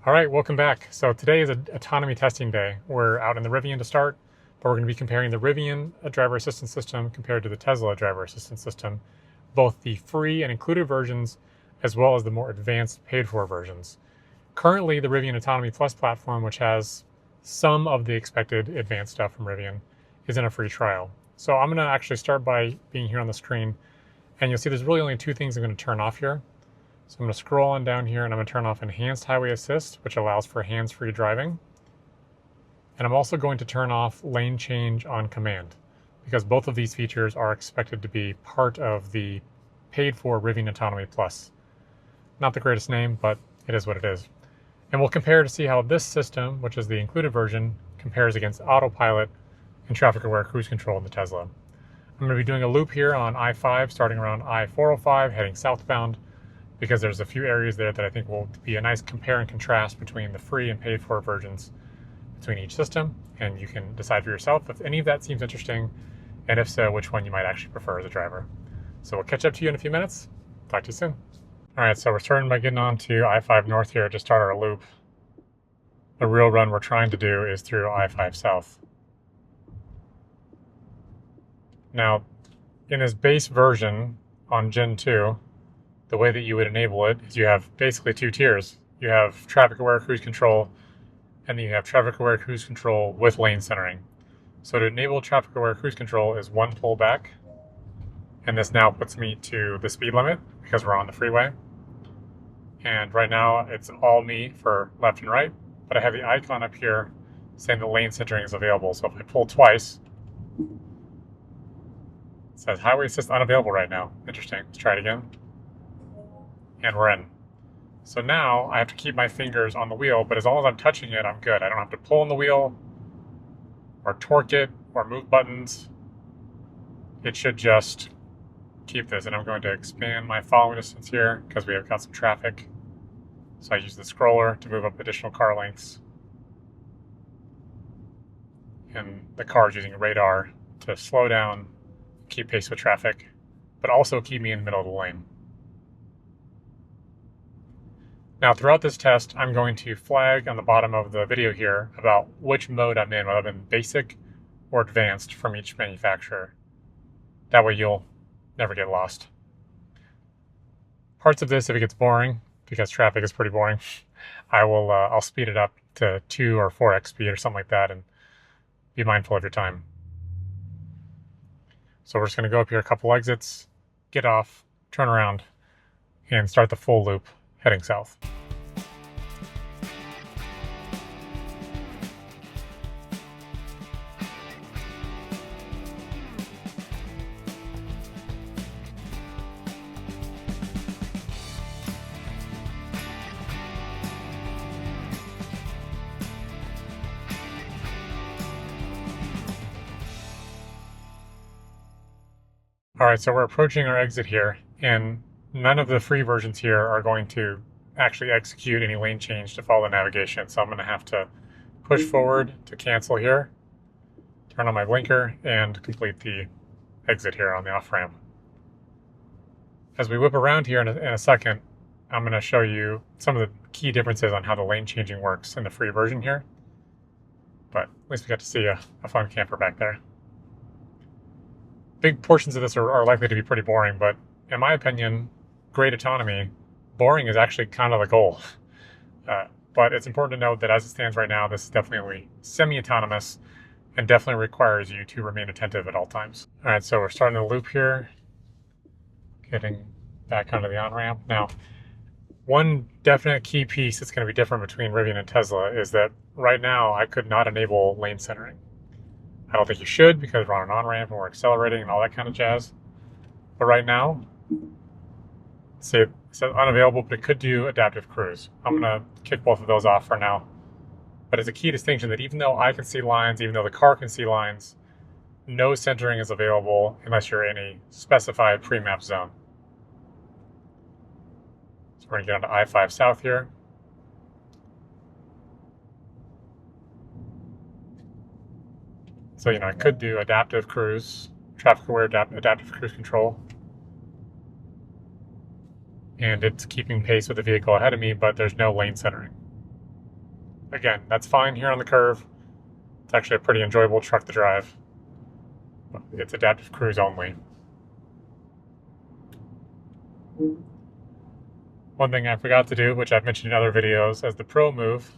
All right, welcome back. So today is autonomy testing day. We're out in the Rivian to start, but we're going to be comparing the Rivian driver assistance system compared to the Tesla driver assistance system, both the free and included versions, as well as the more advanced paid-for versions. Currently, the Rivian Autonomy Plus platform, which has some of the expected advanced stuff from Rivian, is in a free trial. So I'm going to actually start by being here on the screen, and you'll see there's really only two things I'm going to turn off here. So I'm going to scroll on down here and I'm going to turn off Enhanced Highway Assist, which allows for hands-free driving. And I'm also going to turn off Lane Change on Command, because both of these features are expected to be part of the paid-for Rivian Autonomy Plus. Not the greatest name, but it is what it is. And we'll compare to see how this system, which is the included version, compares against autopilot and traffic-aware cruise control in the Tesla. I'm going to be doing a loop here on I-5, starting around I-405, heading southbound, because there's a few areas there that I think will be a nice compare and contrast between the free and paid for versions between each system. And you can decide for yourself if any of that seems interesting, and if so, which one you might actually prefer as a driver. So we'll catch up to you in a few minutes. Talk to you soon. All right, so we're starting by getting on to I-5 North here to start our loop. The real run we're trying to do is through I-5 South. Now, in this base version on Gen 2, the way that you would enable it is you have basically two tiers. You have traffic-aware cruise control, and then you have traffic-aware cruise control with lane centering. So to enable traffic-aware cruise control is one pull back, and this now puts me to the speed limit because we're on the freeway. And right now it's all me for left and right, but I have the icon up here saying the lane centering is available. So if I pull twice, it says highway assist unavailable right now. Interesting. Let's try it again. And we're in. So now I have to keep my fingers on the wheel, but as long as I'm touching it, I'm good. I don't have to pull on the wheel or torque it or move buttons. It should just keep this. And I'm going to expand my following distance here because we have got some traffic. So I use the scroller to move up additional car lengths. And the car is using radar to slow down, keep pace with traffic, but also keep me in the middle of the lane. Now, throughout this test, I'm going to flag on the bottom of the video here about which mode I'm in, whether I'm in basic or advanced from each manufacturer. That way you'll never get lost. Parts of this, if it gets boring, because traffic is pretty boring, I'll speed it up to 2 or 4x speed or something like that, and be mindful of your time. So we're just going to go up here a couple exits, get off, turn around, and start the full loop heading south. All right, so we're approaching our exit here, and none of the free versions here are going to actually execute any lane change to follow the navigation. So I'm going to have to push forward to cancel here, turn on my blinker, and complete the exit here on the off-ramp. As we whip around here in a second, I'm going to show you some of the key differences on how the lane changing works in the free version here. But at least we got to see a fun camper back there. Big portions of this are likely to be pretty boring, but in my opinion, great autonomy, boring is actually kind of the goal. But it's important to note that as it stands right now, this is definitely semi-autonomous and definitely requires you to remain attentive at all times. All right, so we're starting the loop here, getting back onto the on-ramp. Now, one definite key piece that's going to be different between Rivian and Tesla is that right now I could not enable lane centering. I don't think you should because we're on an on-ramp and we're accelerating and all that kind of jazz. But right now, say it says unavailable, but it could do adaptive cruise. I'm going to kick both of those off for now. But it's a key distinction that even though I can see lines, even though the car can see lines, no centering is available unless you're in a specified pre-map zone. So we're going to get onto I-5 South here. So, I could do adaptive cruise, traffic-aware adaptive cruise control. And it's keeping pace with the vehicle ahead of me, but there's no lane centering. again, that's fine here on the curve. It's actually a pretty enjoyable truck to drive. It's adaptive cruise only. One thing I forgot to do, which I've mentioned in other videos as the pro move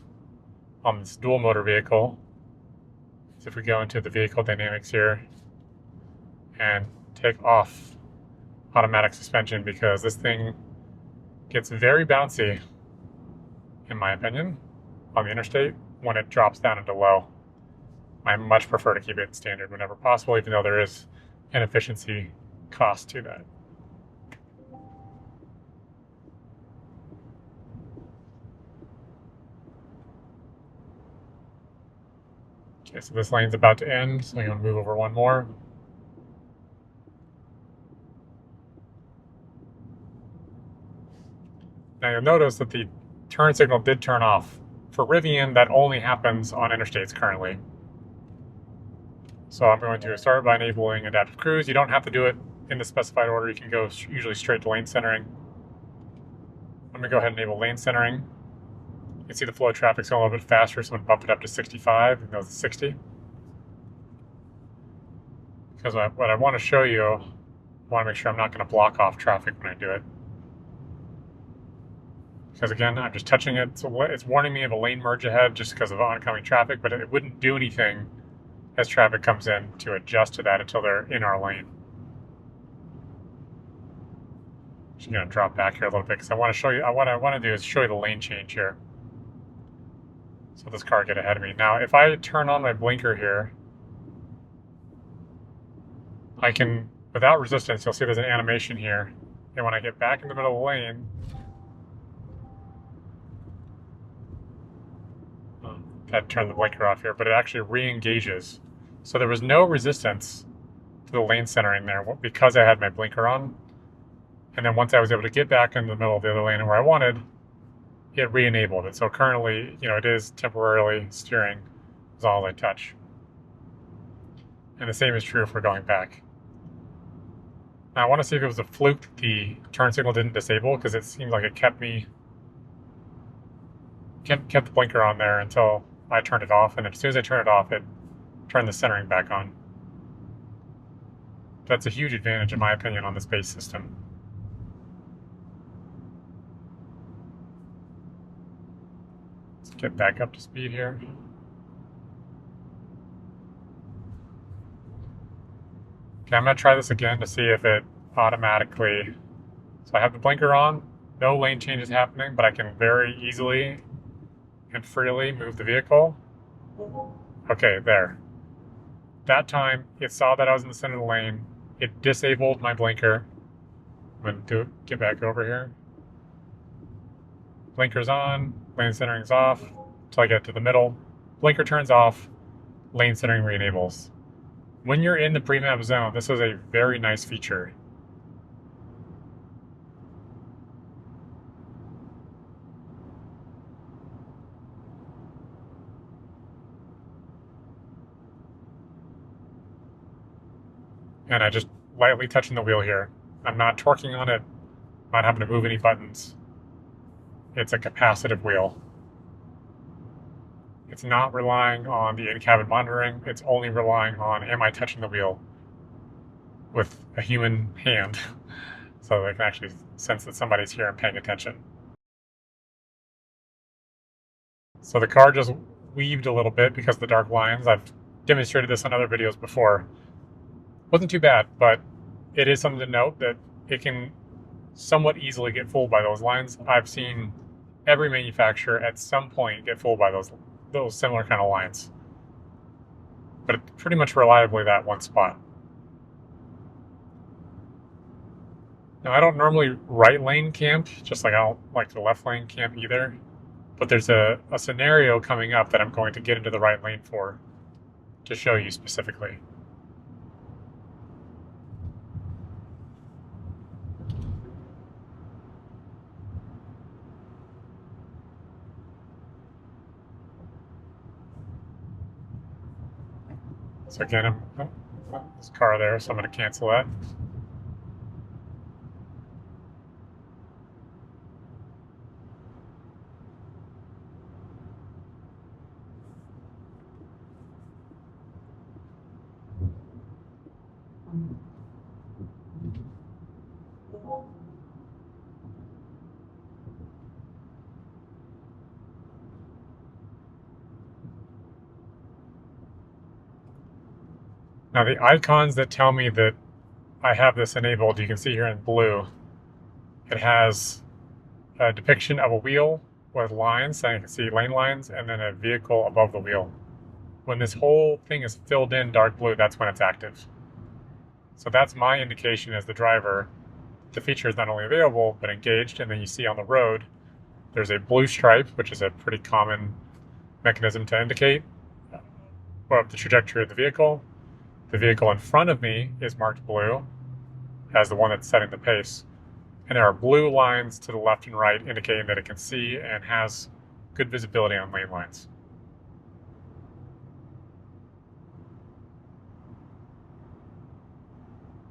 on this dual motor vehicle, is if we go into the vehicle dynamics here and take off automatic suspension, because this thing gets very bouncy, in my opinion, on the interstate when it drops down into low. I much prefer to keep it standard whenever possible, even though there is an efficiency cost to that. Okay, so this lane's about to end, so I'm going to move over one more. Now you'll notice that the turn signal did turn off. For Rivian, that only happens on interstates currently. So I'm going to start by enabling adaptive cruise. You don't have to do it in the specified order. You can go usually straight to lane centering. I'm going to go ahead and enable lane centering. You can see the flow of traffic's going a little bit faster, so I'm going to bump it up to 65, even though it's 60. Because what I want to show you, I want to make sure I'm not going to block off traffic when I do it. Because again, I'm just touching it, so it's warning me of a lane merge ahead just because of oncoming traffic, but it wouldn't do anything as traffic comes in to adjust to that until they're in our lane. Just going to drop back here a little bit because I want to show you, what I want to do is show you the lane change here. So this car get ahead of me. Now, if I turn on my blinker here, I can, without resistance, you'll see there's an animation here. And when I get back in the middle of the lane, had to turn the blinker off here, but it actually re-engages. So there was no resistance to the lane centering there because I had my blinker on. And then once I was able to get back in the middle of the other lane where I wanted, it re-enabled it. So currently, it is temporarily steering is all I touch. And the same is true if we're going back. Now I want to see if it was a fluke the turn signal didn't disable, because it seemed like it kept the blinker on there until I turned it off, and as soon as I turned it off, it turned the centering back on. That's a huge advantage, in my opinion, on this base system. Let's get back up to speed here. Okay, I'm going to try this again to see if it automatically... So I have the blinker on, no lane change is happening, but I can very easily and freely move the vehicle. Okay, there. That time, it saw that I was in the center of the lane. It disabled my blinker. I'm going to get back over here. Blinker's on, lane centering's off, until I get to the middle. Blinker turns off, lane centering re-enables. When you're in the pre-map zone, this is a very nice feature. And I just lightly touching the wheel here. I'm not torquing on it, I'm not having to move any buttons. It's a capacitive wheel. It's not relying on the in-cabin monitoring. It's only relying on, am I touching the wheel with a human hand? So they can actually sense that somebody's here and paying attention. So the car just weaved a little bit because of the dark lines. I've demonstrated this on other videos before. Wasn't too bad, but it is something to note that it can somewhat easily get fooled by those lines. I've seen every manufacturer at some point get fooled by those similar kind of lines. But it's pretty much reliably that one spot. Now, I don't normally right lane camp, just like I don't like the left lane camp either. But there's a scenario coming up that I'm going to get into the right lane for to show you specifically. So again, this car there, so I'm going to cancel that. Now the icons that tell me that I have this enabled, you can see here in blue, it has a depiction of a wheel with lines, so you can see lane lines, and then a vehicle above the wheel. When this whole thing is filled in dark blue, that's when it's active. So that's my indication as the driver. The feature is not only available, but engaged, and then you see on the road, there's a blue stripe, which is a pretty common mechanism to indicate the trajectory of the vehicle. The vehicle in front of me is marked blue as the one that's setting the pace. And there are blue lines to the left and right indicating that it can see and has good visibility on lane lines.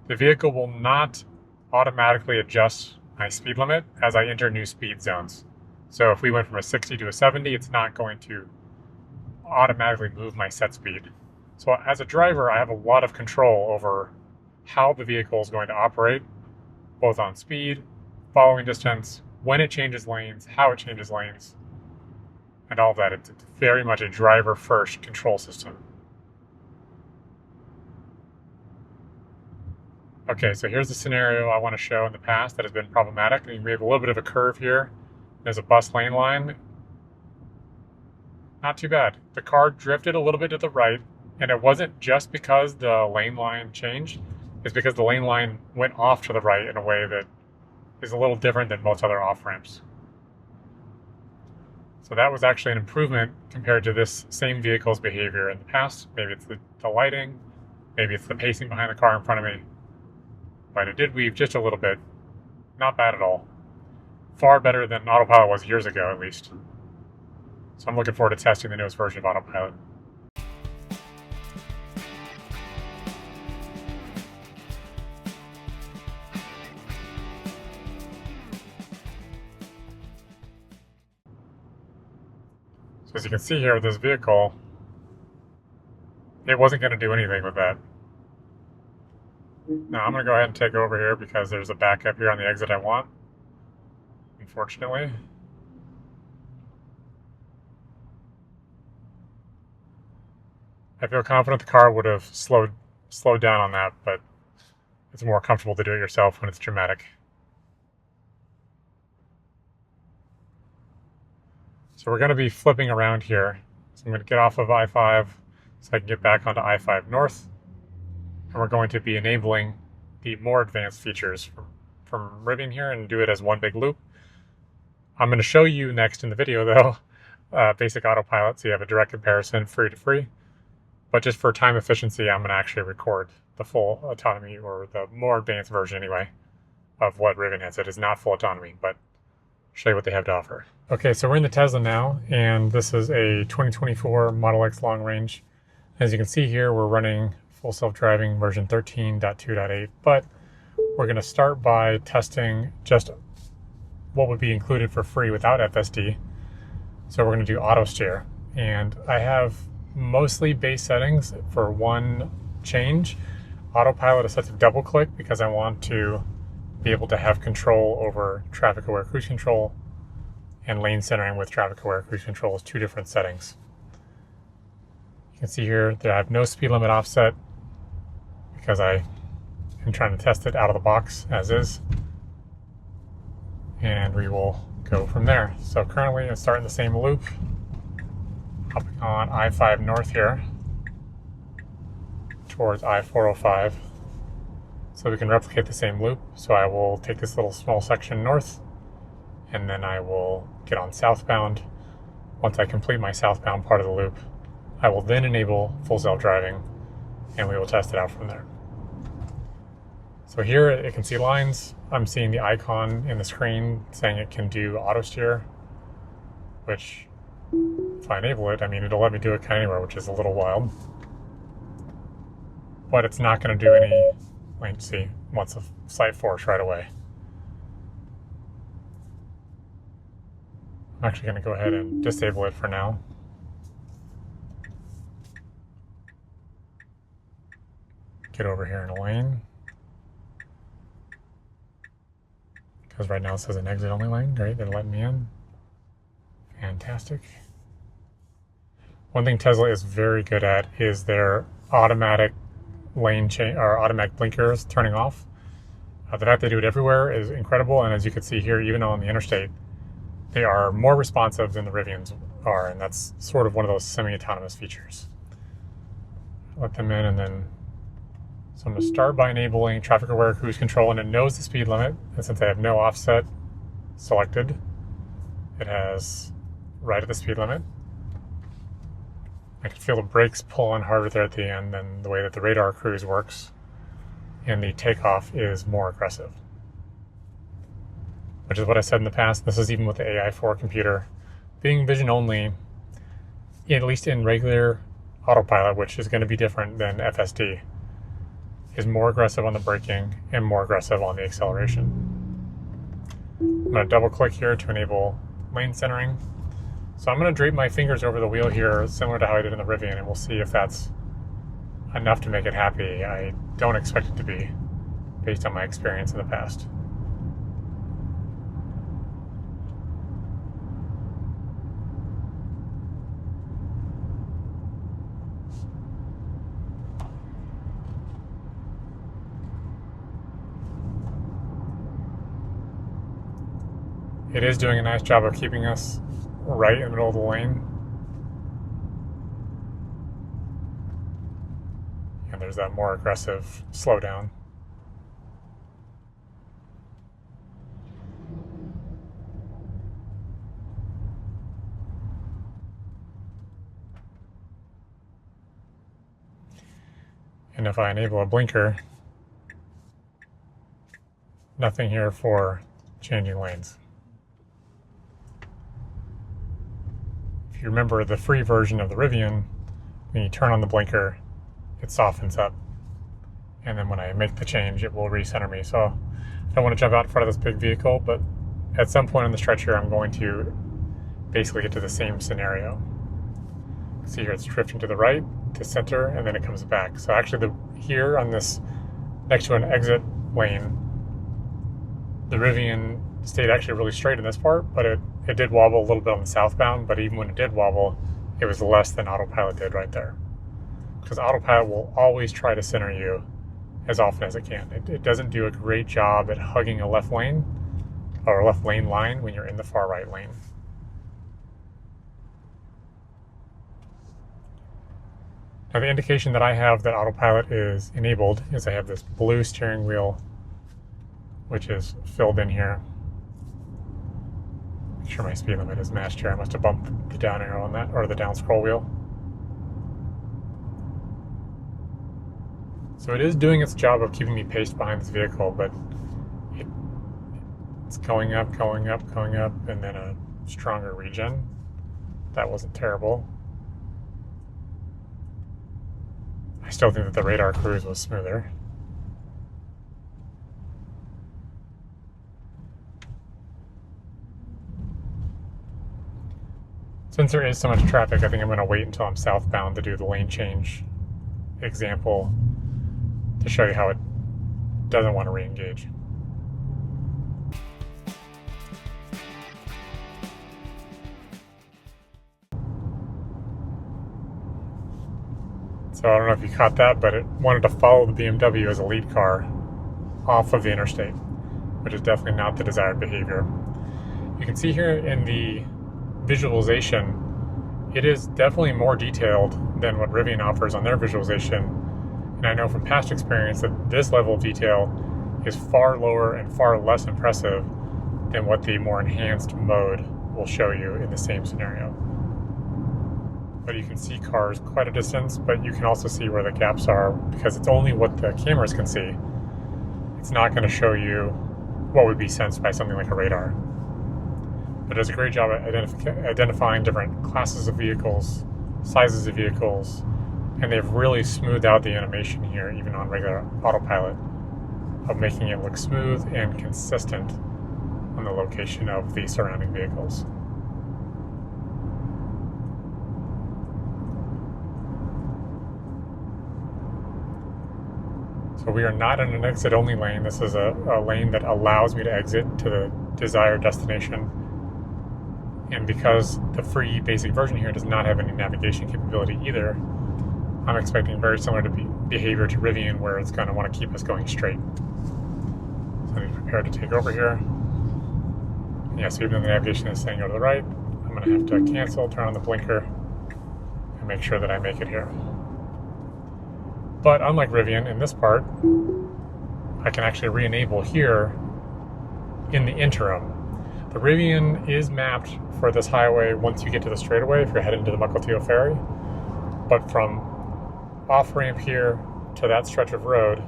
The vehicle will not automatically adjust my speed limit as I enter new speed zones. So if we went from a 60 to a 70, it's not going to automatically move my set speed. So as a driver, I have a lot of control over how the vehicle is going to operate, both on speed, following distance, when it changes lanes, how it changes lanes, and all of that. It's very much a driver-first control system. Okay, so here's the scenario I want to show in the past that has been problematic. I mean, we have a little bit of a curve here. There's a bus lane line. Not too bad. The car drifted a little bit to the right, and it wasn't just because the lane line changed. It's because the lane line went off to the right in a way that is a little different than most other off-ramps. So that was actually an improvement compared to this same vehicle's behavior in the past. Maybe it's the lighting, maybe it's the pacing behind the car in front of me. But it did weave just a little bit. Not bad at all. Far better than Autopilot was years ago, at least. So I'm looking forward to testing the newest version of Autopilot. So as you can see here with this vehicle, it wasn't going to do anything with that. Now I'm going to go ahead and take over here because there's a backup here on the exit I want, unfortunately. I feel confident the car would have slowed down on that, but it's more comfortable to do it yourself when it's dramatic. So we're going to be flipping around here. So I'm going to get off of I-5 so I can get back onto I-5 North. And we're going to be enabling the more advanced features from Rivian here and do it as one big loop. I'm going to show you next in the video, though, basic autopilot, so you have a direct comparison, free to free. But just for time efficiency, I'm going to actually record the full autonomy, or the more advanced version anyway, of what Rivian has. It is not full autonomy, but show you what they have to offer. Okay, so we're in the Tesla now, and this is a 2024 Model X long range. As you can see here, we're running full self-driving version 13.2.8, but we're going to start by testing just what would be included for free without FSD. So we're going to do auto steer, and I have mostly base settings for one change. Autopilot is set to double click because I want to be able to have control over traffic aware cruise control, and lane centering with traffic aware cruise control is two different settings. You can see here that I have no speed limit offset because I am trying to test it out of the box as is, and we will go from there. So currently I'm starting the same loop, hopping on I-5 North here towards I-405, so we can replicate the same loop. So I will take this little small section north, and then I will get on southbound. Once I complete my southbound part of the loop, I will then enable full self-driving, and we will test it out from there. So here it can see lines. I'm seeing the icon in the screen saying it can do auto steer, which if I enable it, I mean, it'll let me do it kind of anywhere, which is a little wild. But it's not going to do any, wait, see, wants a slight force right away. I'm actually going to go ahead and disable it for now. Get over here in a lane. Because right now it says an exit only lane. Great, they're letting me in. Fantastic. One thing Tesla is very good at is their automatic lane change or automatic blinkers turning off. The fact they do it everywhere is incredible, and as you can see here, even on the interstate, they are more responsive than the Rivians are, and that's sort of one of those semi-autonomous features. Let them in, and then so I'm going to start by enabling traffic aware cruise control, and it knows the speed limit, and since I have no offset selected, it has right at the speed limit. I can feel the brakes pull on harder there at the end than the way that the radar cruise works, and the takeoff is more aggressive, which is what I said in the past. This is even with the AI4 computer. Being vision only, at least in regular autopilot, which is going to be different than FSD, is more aggressive on the braking and more aggressive on the acceleration. I'm going to double click here to enable lane centering. So I'm going to drape my fingers over the wheel here, similar to how I did in the Rivian, and we'll see if that's enough to make it happy. I don't expect it to be, based on my experience in the past. It is doing a nice job of keeping us right in the middle of the lane. And there's that more aggressive slowdown. And if I enable a blinker, nothing here for changing lanes. If you remember the free version of the Rivian, when you turn on the blinker, it softens up. And then when I make the change, it will recenter me. So I don't want to jump out in front of this big vehicle, but at some point on the stretch here, I'm going to basically get to the same scenario. See here, it's drifting to the right, to center, and then it comes back. So actually here on this, next to an exit lane, the Rivian stayed actually really straight in this part, but it did wobble a little bit on the southbound, but even when it did wobble, it was less than autopilot did right there. Because autopilot will always try to center you as often as it can. It doesn't do a great job at hugging a left lane or a left lane line when you're in the far right lane. Now the indication that I have that autopilot is enabled is I have this blue steering wheel, which is filled in here. Make sure my speed limit is matched here. I must have bumped the down arrow on that, or the down scroll wheel. So it is doing its job of keeping me paced behind this vehicle, but it's going up, going up, going up, and then a stronger regen. That wasn't terrible. I still think that the radar cruise was smoother. Since there is so much traffic, I think I'm going to wait until I'm southbound to do the lane change example to show you how it doesn't want to re-engage. So I don't know if you caught that, but it wanted to follow the BMW as a lead car off of the interstate, which is definitely not the desired behavior. You can see here in the visualization, it is definitely more detailed than what Rivian offers on their visualization. And I know from past experience that this level of detail is far lower and far less impressive than what the more enhanced mode will show you in the same scenario. But you can see cars quite a distance, but you can also see where the gaps are because it's only what the cameras can see. It's not going to show you what would be sensed by something like a radar. But it does a great job at identifying different classes of vehicles, sizes of vehicles, and they've really smoothed out the animation here, even on regular autopilot, of making it look smooth and consistent on the location of the surrounding vehicles. So we are not in an exit-only lane. This is a lane that allows me to exit to the desired destination. And because the free basic version here does not have any navigation capability either, I'm expecting very similar to behavior to Rivian, where it's going to want to keep us going straight. So I'm prepared to take over here. Yeah, so even though the navigation is saying go to the right, I'm going to have to cancel, turn on the blinker, and make sure that I make it here. But unlike Rivian, in this part, I can actually re-enable here in the interim. The Rivian is mapped for this highway once you get to the straightaway if you're heading to the Mukilteo Ferry. But from off-ramp here to that stretch of road,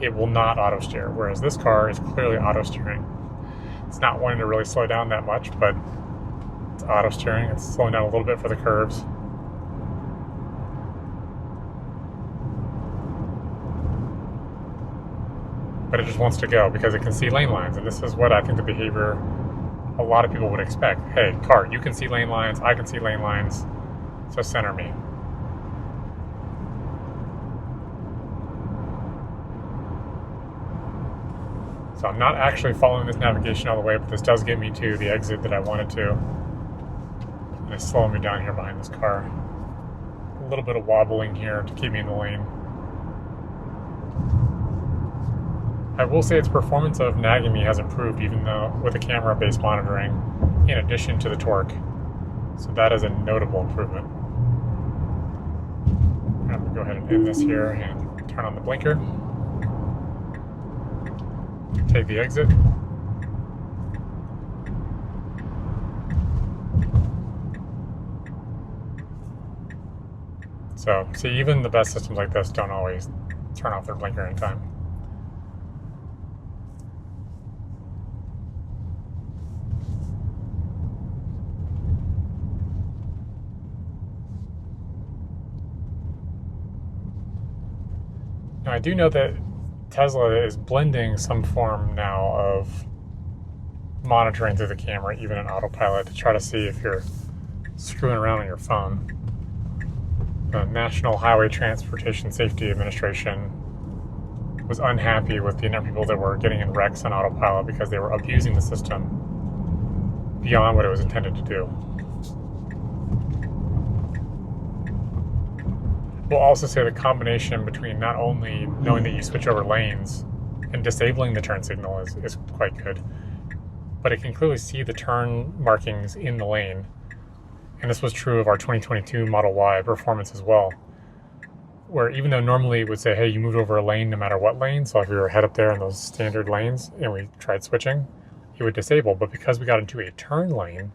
it will not auto-steer, whereas this car is clearly auto-steering. It's not wanting to really slow down that much, but it's auto-steering. It's slowing down a little bit for the curves. But it just wants to go because it can see lane lines, and this is what I think the behavior a lot of people would expect. Hey, car, you can see lane lines, I can see lane lines, so center me. So I'm not actually following this navigation all the way, but this does get me to the exit that I wanted to. And it's slowing me down here behind this car. A little bit of wobbling here to keep me in the lane. I will say its performance of nagging me has improved, even though with the camera-based monitoring, in addition to the torque. So that is a notable improvement. I'm going to go ahead and end this here and turn on the blinker. Take the exit. So, see, even the best systems like this don't always turn off their blinker in time. Now, I do know that Tesla is blending some form now of monitoring through the camera, even in autopilot, to try to see if you're screwing around on your phone. The National Highway Transportation Safety Administration was unhappy with the number of people that were getting in wrecks on autopilot because they were abusing the system beyond what it was intended to do. We'll also say the combination between not only knowing that you switch over lanes and disabling the turn signal is quite good, but it can clearly see the turn markings in the lane. And this was true of our 2022 Model Y performance as well, where even though normally it would say, hey, you moved over a lane no matter what lane, so if you were head up there in those standard lanes and we tried switching, it would disable. But because we got into a turn lane,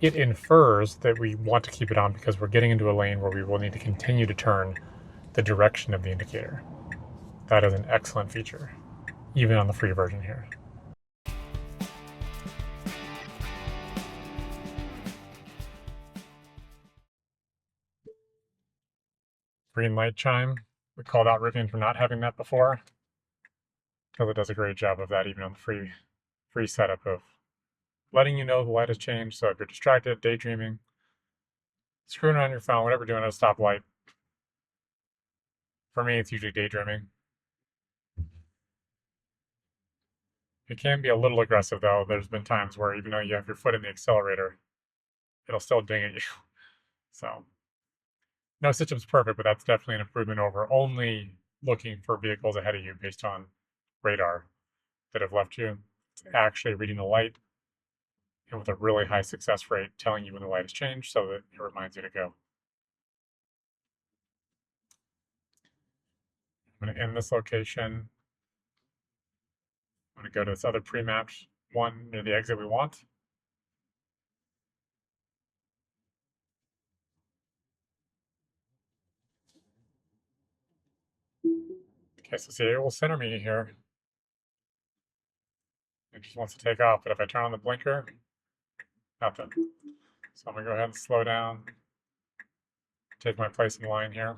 it infers that we want to keep it on because we're getting into a lane where we will need to continue to turn the direction of the indicator. That is an excellent feature, even on the free version here. Green light chime. We called out Rivian for not having that before, because it does a great job of that even on the free setup of letting you know the light has changed. So if you're distracted, daydreaming, screwing on your phone, whatever you're doing at a stoplight. For me, it's usually daydreaming. It can be a little aggressive though. There's been times where even though you have your foot in the accelerator, it'll still ding at you. So no system's perfect, but that's definitely an improvement over only looking for vehicles ahead of you based on radar that have left you. It's actually reading the light and with a really high success rate telling you when the light has changed so that it reminds you to go. I'm going to end this location. I'm going to go to this other pre-mapped one near the exit we want. Okay, so see, it will center me here. It just wants to take off, but if I turn on the blinker, nothing. So I'm going to go ahead and slow down, take my place in line here.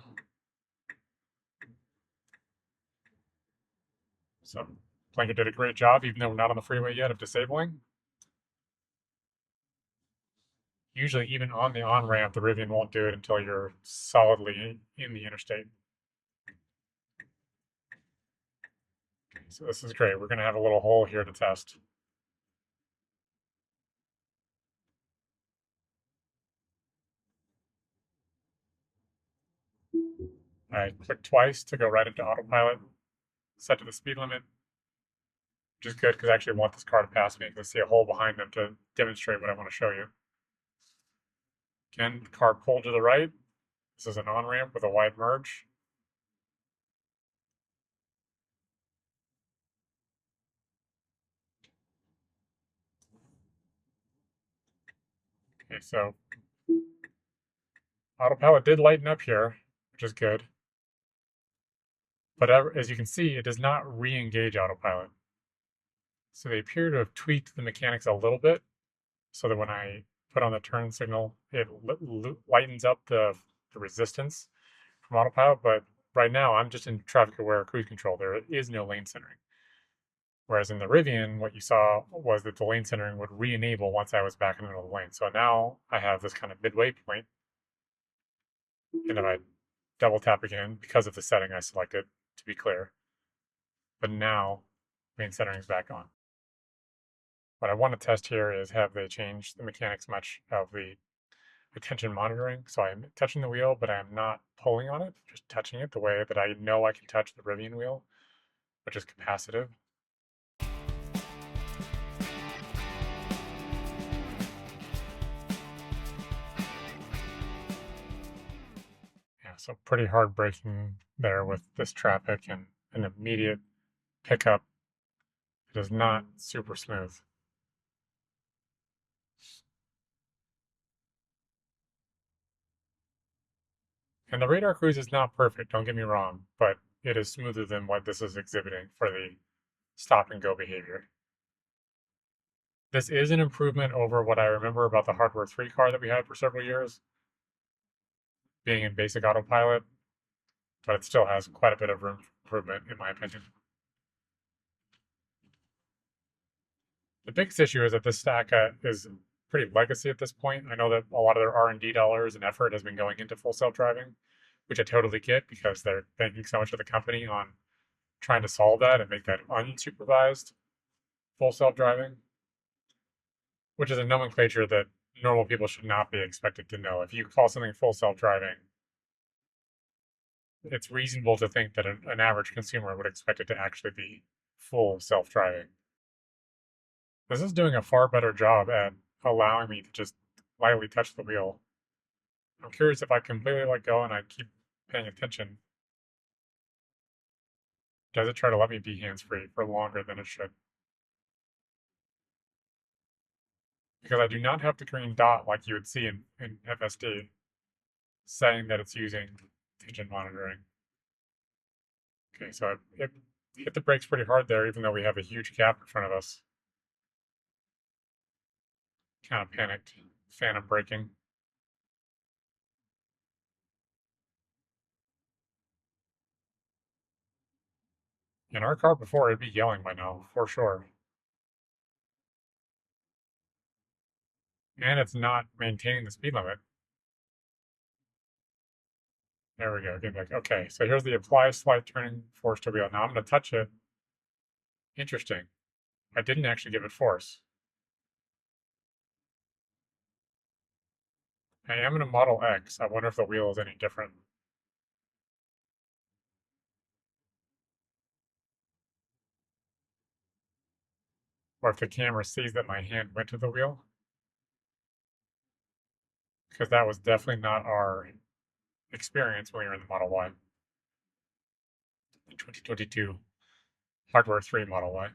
So blinker did a great job, even though we're not on the freeway yet, of disabling. Usually, even on the on-ramp, the Rivian won't do it until you're solidly in the interstate. Okay, so this is great. We're going to have a little hole here to test. I click twice to go right into autopilot, set to the speed limit, which is good because I actually want this car to pass me because I see a hole behind them to demonstrate what I want to show you. Again, the car pulled to the right. This is an on-ramp with a wide merge. Okay, so autopilot did lighten up here, which is good. But as you can see, it does not re-engage autopilot. So they appear to have tweaked the mechanics a little bit so that when I put on the turn signal, it lightens up the resistance from autopilot. But right now, I'm just in traffic aware cruise control. There is no lane centering. Whereas in the Rivian, what you saw was that the lane centering would re-enable once I was back in the middle of the lane. So now I have this kind of midway point. And if I double tap again, because of the setting I selected, to be clear. But now lane centering is back on. What I want to test here is have they changed the mechanics much of the attention monitoring. So I'm touching the wheel, but I'm not pulling on it, just touching it the way that I know I can touch the Rivian wheel, which is capacitive. Yeah, so pretty hard braking there with this traffic and an immediate pickup. It is not super smooth. And the radar cruise is not perfect, don't get me wrong, but it is smoother than what this is exhibiting for the stop and go behavior. This is an improvement over what I remember about the Hardware 3 car that we had for several years, being in basic autopilot, but it still has quite a bit of room for improvement, in my opinion. The biggest issue is that this stack is pretty legacy at this point. I know that a lot of their R&D dollars and effort has been going into full self-driving, which I totally get because they're banking so much of the company on trying to solve that and make that unsupervised full self-driving, which is a nomenclature that normal people should not be expected to know. If you call something full self-driving, it's reasonable to think that an average consumer would expect it to actually be full self-driving. This is doing a far better job at allowing me to just lightly touch the wheel. I'm curious if I completely let go and I keep paying attention. Does it try to let me be hands-free for longer than it should? Because I do not have the green dot like you would see in FSD saying that it's using attention monitoring. Okay, so it hit the brakes pretty hard there, even though we have a huge gap in front of us. Kind of panicked. Phantom braking. In our car before, it'd be yelling by now, for sure. And it's not maintaining the speed limit. There we go. Get back. Okay, so here's the apply slight turning force to wheel. Now I'm going to touch it. Interesting. I didn't actually give it force. I am in a Model X. I wonder if the wheel is any different. Or if the camera sees that my hand went to the wheel. Because that was definitely not our experience when we were in the Model Y. The 2022 Hardware 3 Model Y.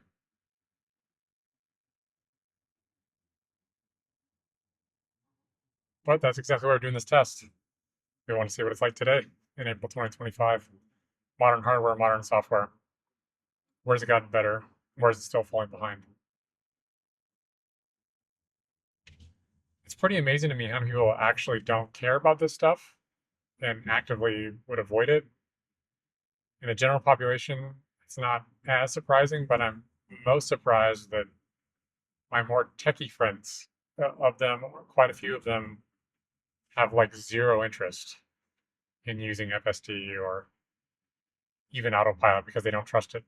But that's exactly why we're doing this test. We want to see what it's like today in April 2025. Modern hardware, modern software. Where's it gotten better? Where's it still falling behind? It's pretty amazing to me how many people actually don't care about this stuff and actively would avoid it. In the general population, it's not as surprising, but I'm most surprised that my more techie friends, of them, quite a few of them, have like zero interest in using FSD or even autopilot because they don't trust it.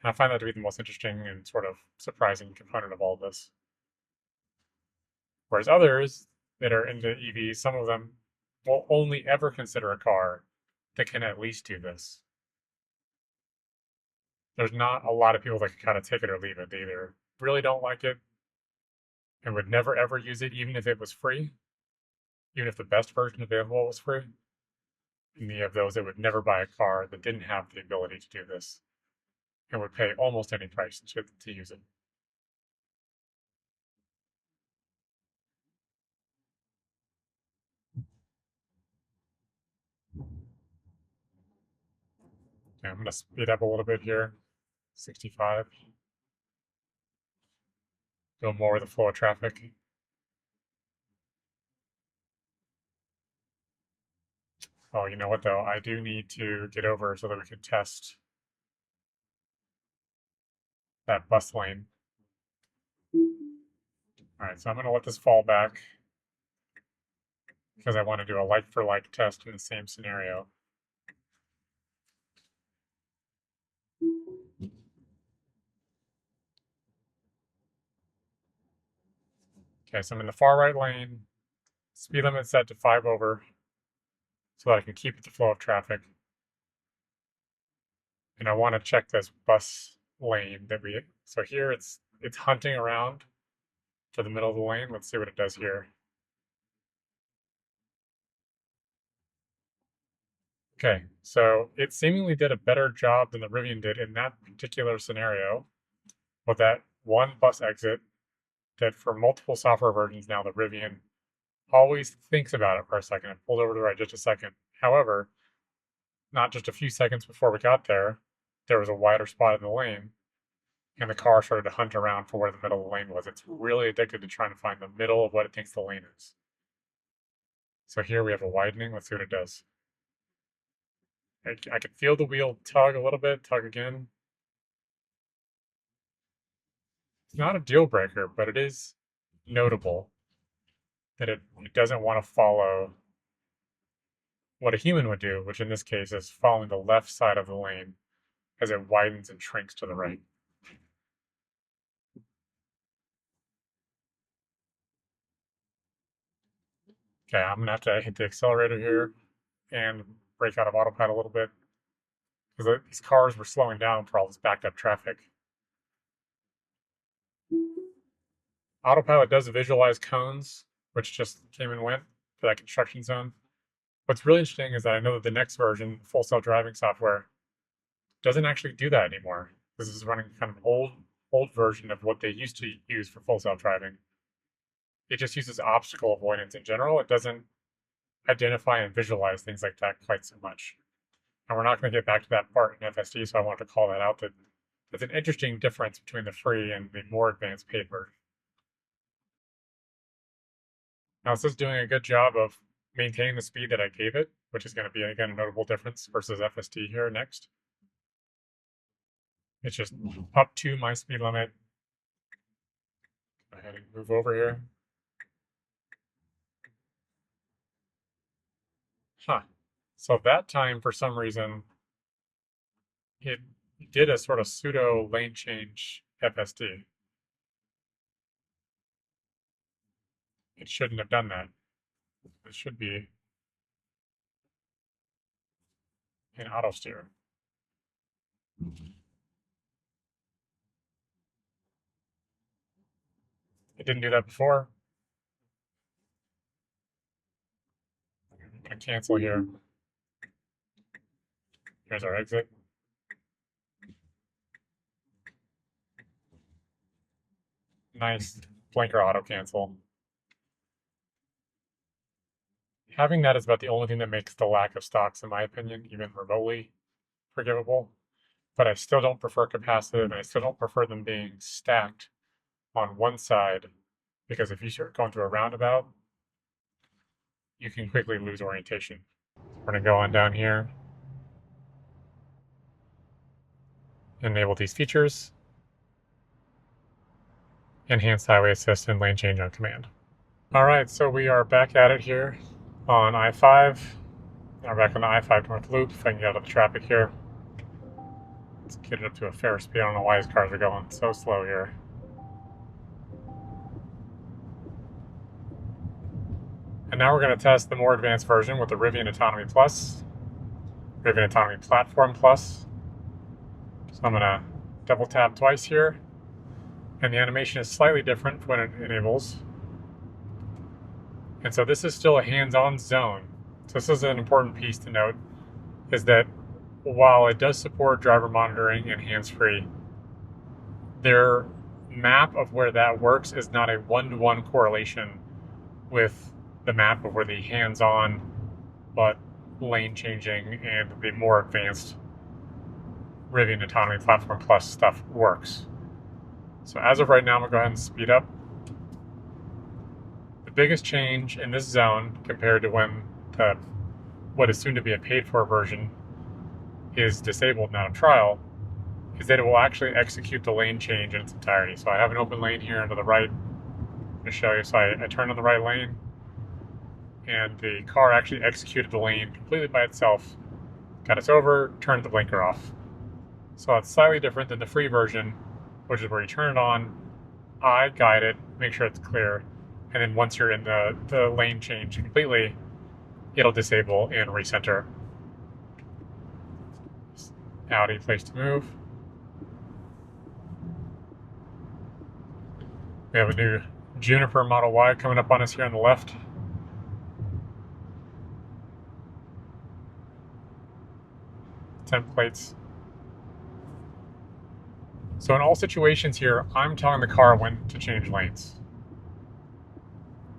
And I find that to be the most interesting and sort of surprising component of all of this. Whereas others that are into EVs, some of them will only ever consider a car that can at least do this. There's not a lot of people that can kind of take it or leave it. They either really don't like it and would never ever use it, even if it was free, even if the best version available was free. And you have those that would never buy a car that didn't have the ability to do this and would pay almost any price to use it. Okay, I'm going to speed up a little bit here. 65. Go more with the flow of traffic. Oh, you know what though? I do need to get over so that we can test that bus lane. All right, so I'm going to let this fall back because I want to do a like-for-like test in the same scenario. Okay, so I'm in the far right lane. Speed limit set to 5 over so that I can keep the flow of traffic. And I want to check this bus lane that so here it's hunting around to the middle of the lane. Let's see what it does here. Okay, so it seemingly did a better job than the Rivian did in that particular scenario with that one bus exit that for multiple software versions now the Rivian always thinks about it for a second and pulled over to the right just a second. However, not just a few seconds before we got there, there was a wider spot in the lane and the car started to hunt around for where the middle of the lane was. It's really addicted to trying to find the middle of what it thinks the lane is. So here we have a widening. Let's see what it does. I can feel the wheel tug a little bit, tug again. It's not a deal breaker, but it is notable that it doesn't want to follow what a human would do, which in this case is following the left side of the lane as it widens and shrinks to the right. Okay, I'm gonna have to hit the accelerator here and break out of autopilot a little bit because these cars were slowing down for all this backed up traffic. Autopilot does visualize cones, which just came and went for that construction zone. What's really interesting is that I know that the next version, full self-driving software, doesn't actually do that anymore. This is running kind of an old version of what they used to use for full self-driving. It just uses obstacle avoidance in general. It doesn't identify and visualize things like that quite so much. And we're not going to get back to that part in FSD, so I wanted to call that out. That's an interesting difference between the free and the more advanced paid version. Now, this is doing a good job of maintaining the speed that I gave it, which is going to be, again, a notable difference versus FSD here next. It's just up to my speed limit. Go ahead and move over here. Huh. So that time, for some reason, it did a sort of pseudo lane change FSD. It shouldn't have done that. It should be in auto steer. It didn't do that before. I'm going to cancel here. Here's our exit. Nice blinker auto cancel. Having that is about the only thing that makes the lack of stocks, in my opinion, even remotely forgivable. But I still don't prefer capacitive, and I still don't prefer them being stacked on one side, because if you start going through a roundabout, you can quickly lose orientation. We're going to go on down here, enable these features, enhanced highway assist and lane change on command. All right, so we are back at it here on I-5. Now we're back on the I-5 North Loop. If I can get out of the traffic here. Let's get it up to a fair speed. I don't know why these cars are going so slow here. And now we're going to test the more advanced version with the Rivian Autonomy Plus. Rivian Autonomy Platform Plus. So I'm going to double tap twice here, and the animation is slightly different when it enables. And so this is still a hands-on zone. So this is an important piece to note, is that while it does support driver monitoring and hands-free, their map of where that works is not a one-to-one correlation with the map of where the hands-on but lane changing and the more advanced Rivian Autonomy Platform Plus stuff works. So as of right now, I'm going to go ahead and speed up. The biggest change in this zone compared to when what is soon to be a paid-for version is disabled, not a trial, is that it will actually execute the lane change in its entirety. So I have an open lane here to the right. I'm going to show you. So I turn on the right lane, and the car actually executed the lane completely by itself, got us over, turned the blinker off. So it's slightly different than the free version, which is where you turn it on, I guide it, make sure it's clear, and then once you're in the lane change completely, it'll disable and recenter. Audi place to move. We have a new Juniper Model Y coming up on us here on the left. Templates. So in all situations here, I'm telling the car when to change lanes,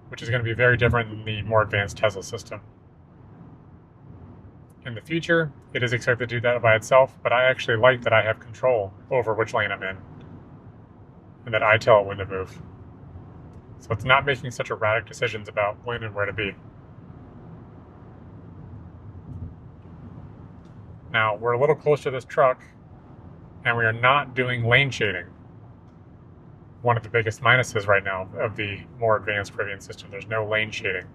which is going to be very different than the more advanced Tesla system. In the future, it is expected to do that by itself, but I actually like that I have control over which lane I'm in, and that I tell it when to move. So it's not making such erratic decisions about when and where to be. Now, we're a little close to this truck, and we are not doing lane shading. One of the biggest minuses right now of the more advanced Rivian system, there's no lane shading.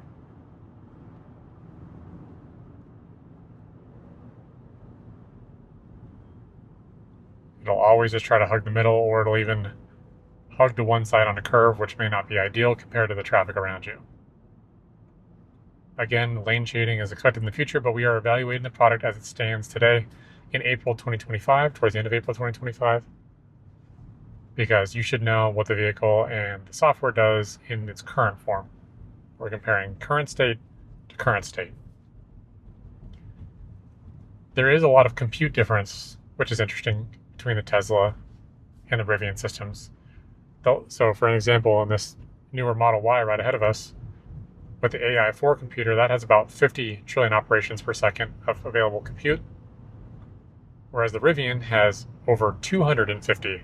It'll always just try to hug the middle, or it'll even hug to one side on a curve, which may not be ideal compared to the traffic around you. Again, lane shading is expected in the future, but we are evaluating the product as it stands today in April 2025, towards the end of April 2025, because you should know what the vehicle and the software does in its current form. We're comparing current state to current state. There is a lot of compute difference, which is interesting, between the Tesla and the Rivian systems. So for an example, in this newer Model Y right ahead of us, with the AI4 computer, that has about 50 trillion operations per second of available compute, whereas the Rivian has over 250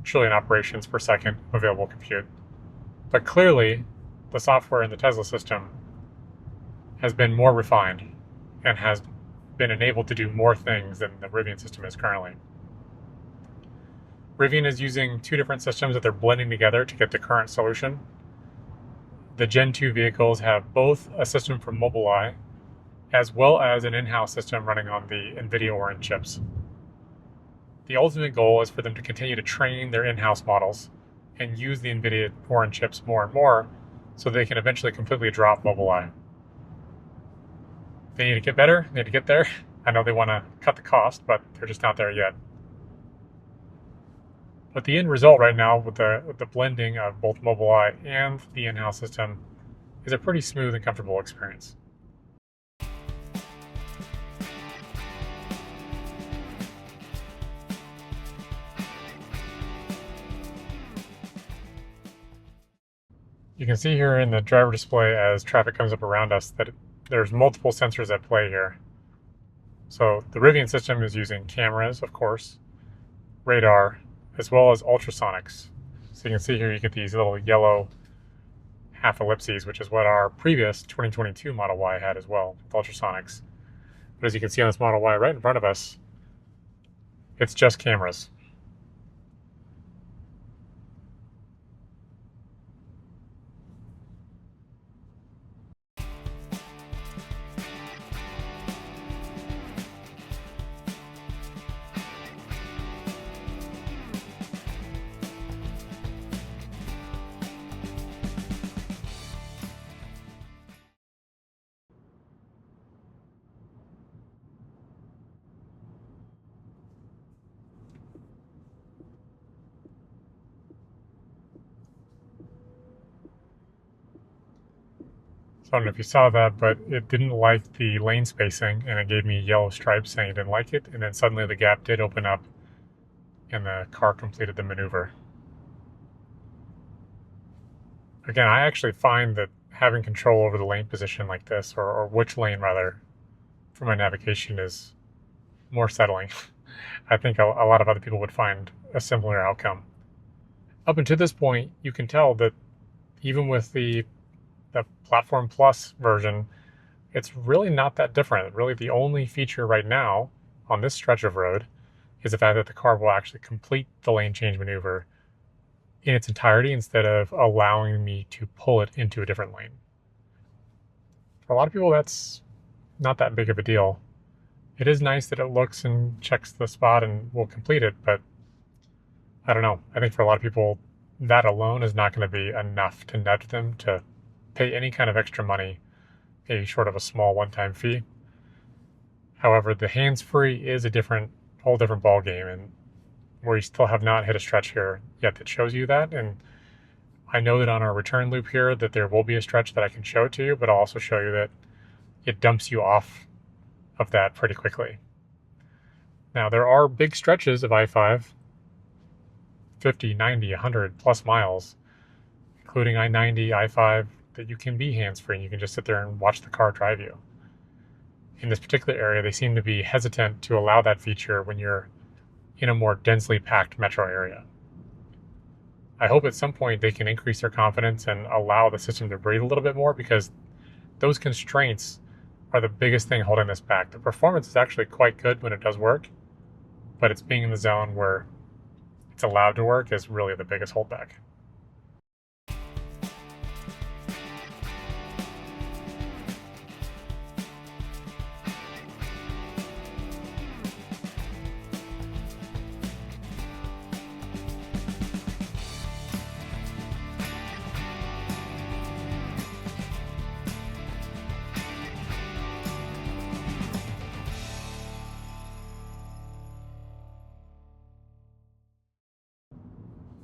trillion operations per second of available compute. But clearly, the software in the Tesla system has been more refined and has been enabled to do more things than the Rivian system is currently. Rivian is using two different systems that they're blending together to get the current solution. The Gen 2 vehicles have both a system from Mobileye as well as an in-house system running on the NVIDIA Orin chips. The ultimate goal is for them to continue to train their in-house models and use the NVIDIA Orin chips more and more so they can eventually completely drop Mobileye. They need to get better, they need to get there. I know they want to cut the cost, but they're just not there yet. But the end result right now with the blending of both Mobileye and the in-house system is a pretty smooth and comfortable experience. You can see here in the driver display as traffic comes up around us that there's multiple sensors at play here. So the Rivian system is using cameras, of course, radar, as well as ultrasonics. So you can see here you get these little yellow half ellipses, which is what our previous 2022 Model Y had as well, with ultrasonics. But as you can see on this Model Y right in front of us, it's just cameras. So I don't know if you saw that, but it didn't like the lane spacing and it gave me yellow stripes saying it didn't like it. And then suddenly the gap did open up and the car completed the maneuver. Again, I actually find that having control over the lane position like this, or which lane rather, for my navigation is more settling. I think a lot of other people would find a similar outcome. Up until this point, you can tell that even with the Platform Plus version, it's really not that different. Really, the only feature right now on this stretch of road is the fact that the car will actually complete the lane change maneuver in its entirety instead of allowing me to pull it into a different lane. For a lot of people, that's not that big of a deal. It is nice that it looks and checks the spot and will complete it, but I don't know. I think for a lot of people, that alone is not going to be enough to nudge them to pay any kind of extra money, maybe short of a small one-time fee. However, the hands-free is a whole different ball game, and we still have not hit a stretch here yet that shows you that. And I know that on our return loop here that there will be a stretch that I can show to you, but I'll also show you that it dumps you off of that pretty quickly. Now, there are big stretches of I-5, 50, 90, 100 plus miles, including I-90, I-5, that you can be hands-free and you can just sit there and watch the car drive you. In this particular area, they seem to be hesitant to allow that feature when you're in a more densely packed metro area. I hope at some point they can increase their confidence and allow the system to breathe a little bit more, because those constraints are the biggest thing holding this back. The performance is actually quite good when it does work, but it's being in the zone where it's allowed to work is really the biggest holdback.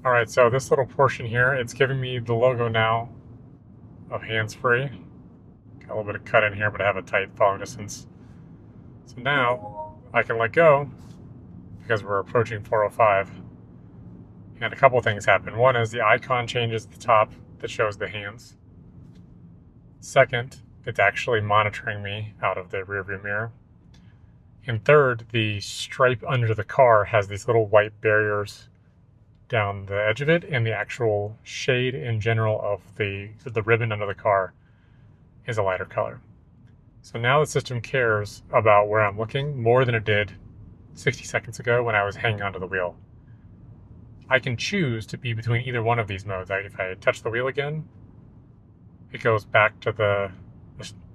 All right, so this little portion here, it's giving me the logo now of hands-free. Got a little bit of cut in here, but I have a tight following distance. So now I can let go because we're approaching 405. And a couple of things happen. One is the icon changes at the top that shows the hands. Second, it's actually monitoring me out of the rearview mirror. And third, the stripe under the car has these little white barriers down the edge of it, and the actual shade in general of the ribbon under the car is a lighter color. So now the system cares about where I'm looking more than it did 60 seconds ago when I was hanging onto the wheel. I can choose to be between either one of these modes. If I touch the wheel again, it goes back to the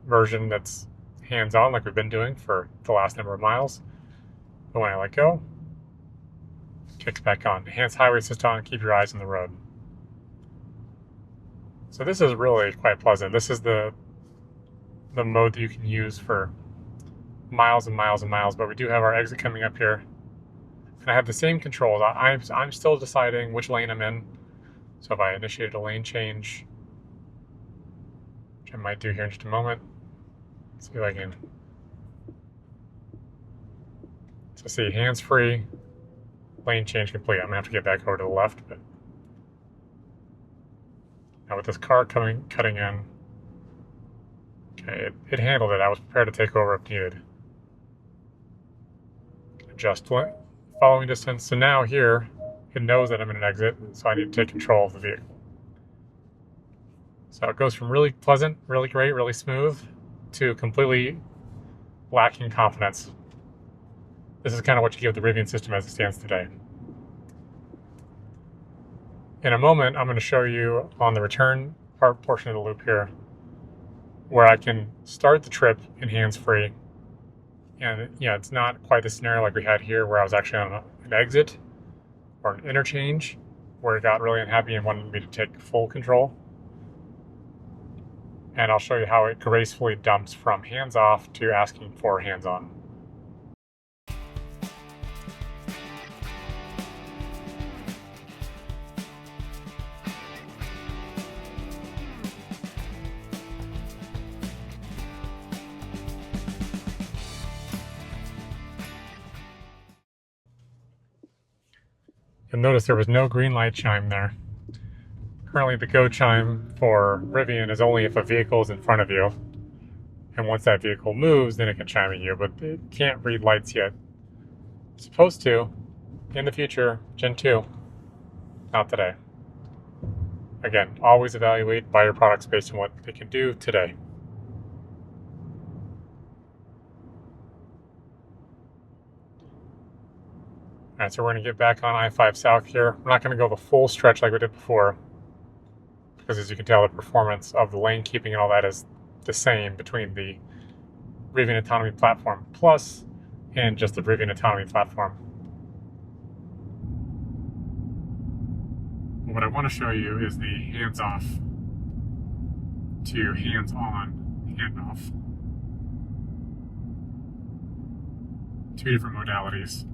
version that's hands-on like we've been doing for the last number of miles. But when I let go, kicks back on. Enhanced highway assist on, keep your eyes on the road. So this is really quite pleasant. This is the mode that you can use for miles and miles and miles, but we do have our exit coming up here. And I have the same controls. I'm still deciding which lane I'm in. So if I initiated a lane change, which I might do here in just a moment, let's see if I can. So see, hands-free, lane change complete. I'm gonna have to get back over to the left, but now with this car cutting in, okay, it handled it. I was prepared to take over if needed. Adjust following distance. So now here, it knows that I'm in an exit, so I need to take control of the vehicle. So it goes from really pleasant, really great, really smooth, to completely lacking confidence. This is kind of what you give the Rivian system as it stands today. In a moment, I'm going to show you on the return portion of the loop here where I can start the trip in hands-free. And yeah, it's not quite the scenario like we had here where I was actually on an exit or an interchange where it got really unhappy and wanted me to take full control. And I'll show you how it gracefully dumps from hands-off to asking for hands-on. You'll notice there was no green light chime there. Currently the go chime for Rivian is only if a vehicle is in front of you. And once that vehicle moves, then it can chime at you, but it can't read lights yet. It's supposed to in the future, Gen 2, not today. Again, always evaluate, buy your products based on what they can do today. All right, so we're going to get back on I-5 South here. We're not going to go the full stretch like we did before, because as you can tell, the performance of the lane keeping and all that is the same between the Rivian Autonomy Platform Plus and just the Rivian Autonomy Platform. What I want to show you is the hands-off to hands-on handoff. Two different modalities.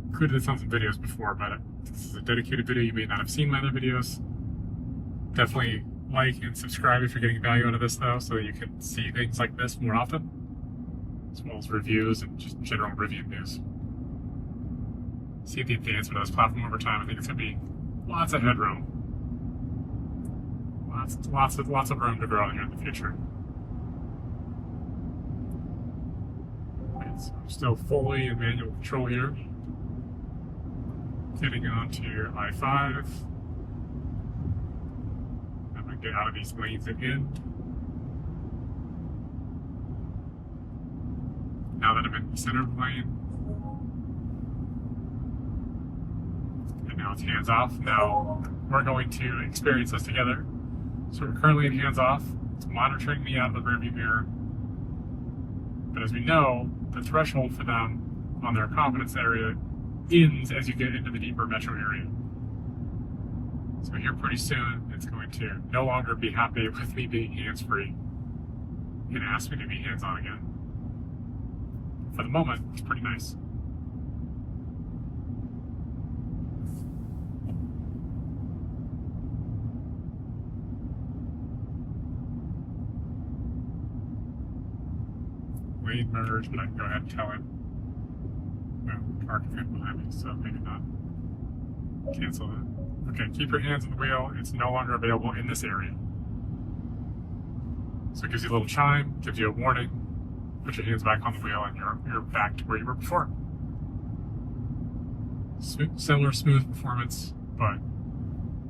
Included this on some videos before, but this is a dedicated video. You may not have seen my other videos. Definitely like and subscribe if you're getting value out of this, though, so that you can see things like this more often, as well as reviews and just general Rivian news. See the advancement of this platform over time. I think it's going to be lots of headroom. Lots of room to grow here in the future. Right, so I'm still fully in manual control here. Getting onto I-5. I'm going to get out of these lanes again. Now that I'm in the center of the lane. And now it's hands off. Now we're going to experience this together. So we're currently in hands off. It's monitoring me out of the rearview mirror. But as we know, the threshold for them on their confidence area ends as you get into the deeper metro area. So here pretty soon, it's going to no longer be happy with me being hands-free and ask me to be hands-on again. For the moment, it's pretty nice. Lane merge, but I can go ahead and tell it. Well, car can fit behind me, so maybe not. Cancel that. Okay, keep your hands on the wheel. It's no longer available in this area. So it gives you a little chime, gives you a warning. Put your hands back on the wheel and you're back to where you were before. Similar smooth performance, but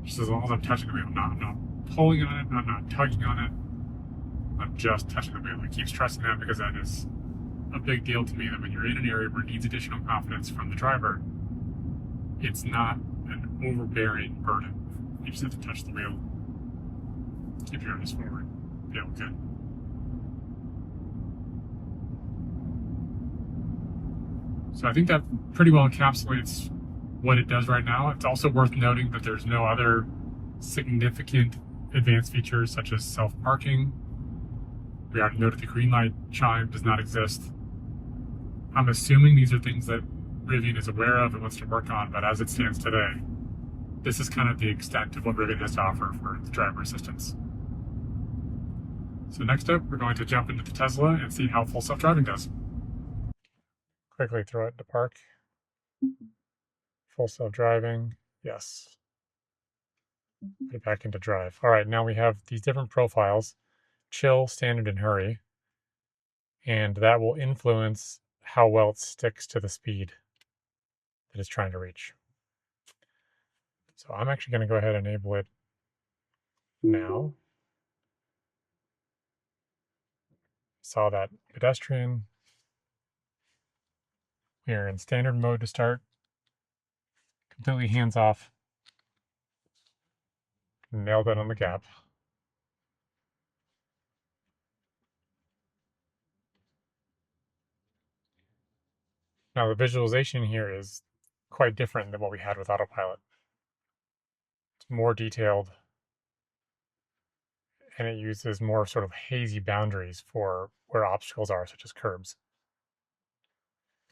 just as long as I'm touching the wheel. I'm not pulling on it, I'm not tugging on it. I'm just touching the wheel. I keep stressing that because that is a big deal to me, that when you're in an area where it needs additional confidence from the driver, it's not an overbearing burden. You just have to touch the wheel. Keep your eyes forward. Feel good. So I think that pretty well encapsulates what it does right now. It's also worth noting that there's no other significant advanced features such as self-parking. We already noted the green light chime does not exist. I'm assuming these are things that Rivian is aware of and wants to work on, but as it stands today, this is kind of the extent of what Rivian has to offer for the driver assistance. So next up, we're going to jump into the Tesla and see how full self-driving does. Quickly throw it to park. Full self-driving, yes. Put it back into drive. All right, now we have these different profiles: chill, standard, and hurry. And that will influence how well it sticks to the speed that it's trying to reach. So I'm actually going to go ahead and enable it now. Saw that pedestrian. We are in standard mode to start. Completely hands off. Nailed it on the gap. Now the visualization here is quite different than what we had with autopilot. It's more detailed, and it uses more sort of hazy boundaries for where obstacles are, such as curbs.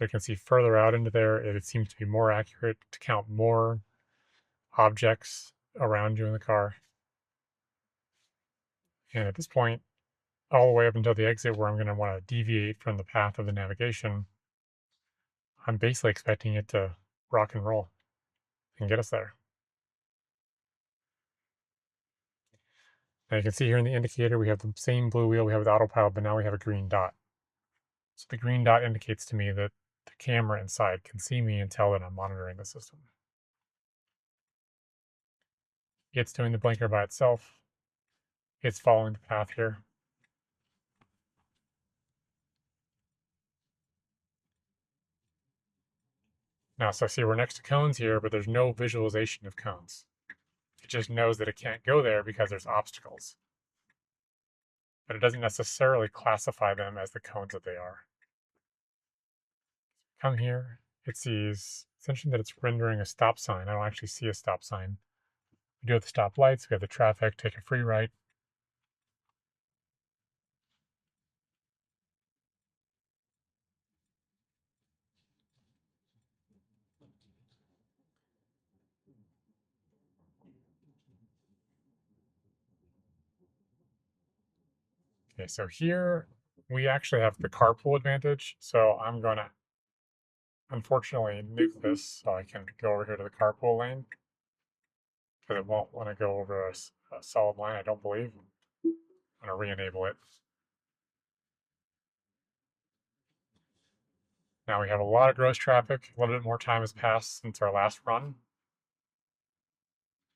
You can see further out into there, it seems to be more accurate to count more objects around you in the car. And at this point, all the way up until the exit where I'm going to want to deviate from the path of the navigation, I'm basically expecting it to rock and roll. and get us there. Now you can see here in the indicator, we have the same blue wheel we have with autopilot, but now we have a green dot. So the green dot indicates to me that the camera inside can see me and tell that I'm monitoring the system. It's doing the blinker by itself. It's following the path here. Now, so see, we're next to cones here, but there's no visualization of cones. It just knows that it can't go there because there's obstacles. But it doesn't necessarily classify them as the cones that they are. Come here, it sees essentially that it's rendering a stop sign. I don't actually see a stop sign. We do have the stop lights, we have the traffic, take a free right. Okay, so here we actually have the carpool advantage. So I'm going to unfortunately nuke this so I can go over here to the carpool lane because it won't want to go over a solid line, I don't believe. I'm going to re-enable it. Now we have a lot of gross traffic. A little bit more time has passed since our last run.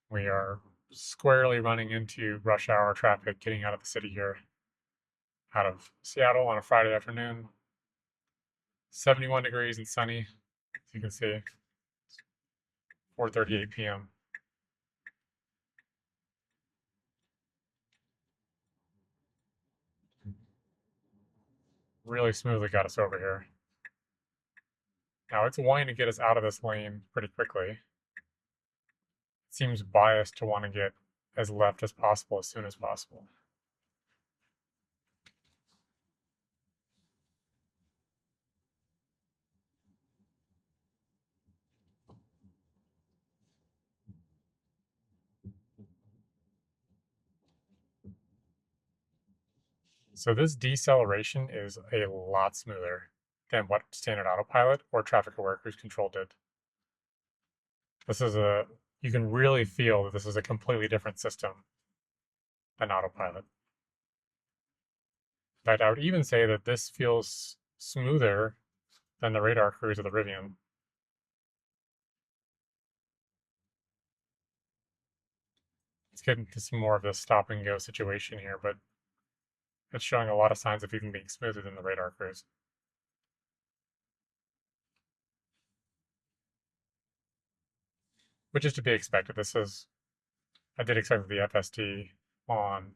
We are squarely running into rush hour traffic getting out of the city here, out of Seattle on a Friday afternoon. 71 degrees and sunny, as you can see. 4:38 p.m. Really smoothly got us over here. Now it's wanting to get us out of this lane pretty quickly. It seems biased to want to get as left as possible as soon as possible. So this deceleration is a lot smoother than what standard autopilot or traffic aware cruise control did. This is you can really feel that this is a completely different system than autopilot. In fact, I would even say that this feels smoother than the radar cruise of the Rivian. Let's get into some more of this stop and go situation here, but it's showing a lot of signs of even being smoother than the radar cruise. Which is to be expected. I did expect the FSD on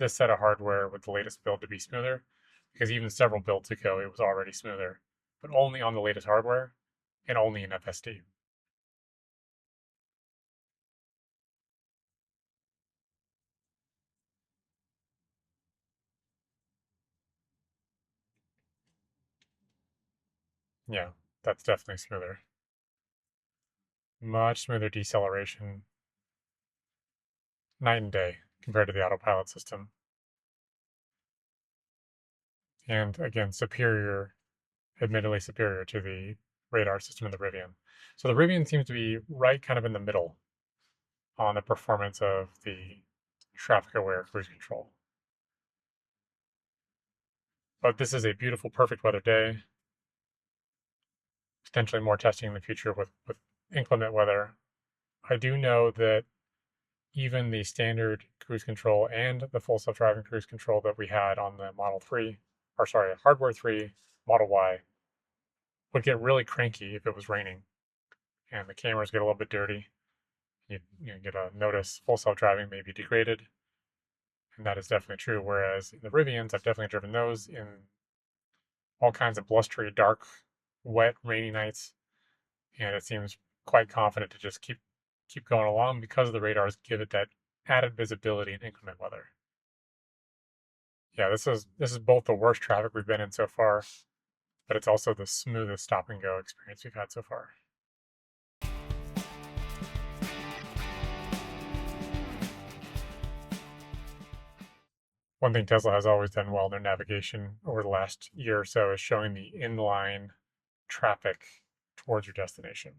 this set of hardware with the latest build to be smoother, because even several builds ago it was already smoother, but only on the latest hardware and only in FSD. Yeah, that's definitely smoother. Much smoother deceleration. Night and day compared to the autopilot system. And again, admittedly superior to the radar system in the Rivian. So the Rivian seems to be right kind of in the middle on the performance of the traffic aware cruise control. But this is a beautiful, perfect weather day. Potentially more testing in the future with inclement weather. I do know that even the standard cruise control and the full self-driving cruise control that we had on the Hardware 3 Model Y would get really cranky if it was raining and the cameras get a little bit dirty. You get a notice full self-driving may be degraded, and that is definitely true. Whereas in the Rivians, I've definitely driven those in all kinds of blustery, dark, wet, rainy nights, and it seems quite confident to just keep going along because the radars give it that added visibility in inclement weather. Yeah, this is both the worst traffic we've been in so far, but it's also the smoothest stop and go experience we've had so far. One thing Tesla has always done well in their navigation over the last year or so is showing the inline traffic towards your destination.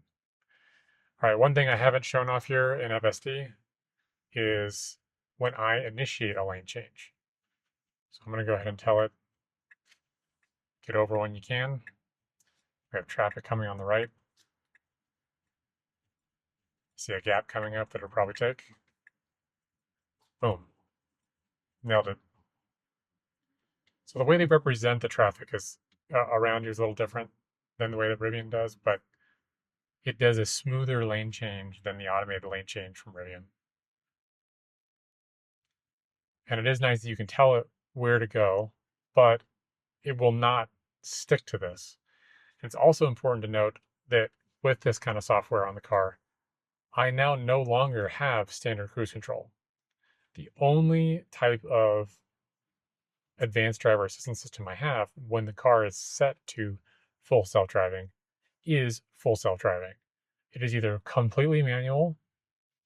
All right, one thing I haven't shown off here in FSD is when I initiate a lane change. So I'm going to go ahead and tell it, get over when you can. We have traffic coming on the right. See a gap coming up that it'll probably take. Boom. Nailed it. So the way they represent the traffic is around you is a little different than the way that Rivian does, but it does a smoother lane change than the automated lane change from Rivian. And it is nice that you can tell it where to go, but it will not stick to this. It's also important to note that with this kind of software on the car, I now no longer have standard cruise control. The only type of advanced driver assistance system I have when the car is set to full self-driving is full self-driving. It is either completely manual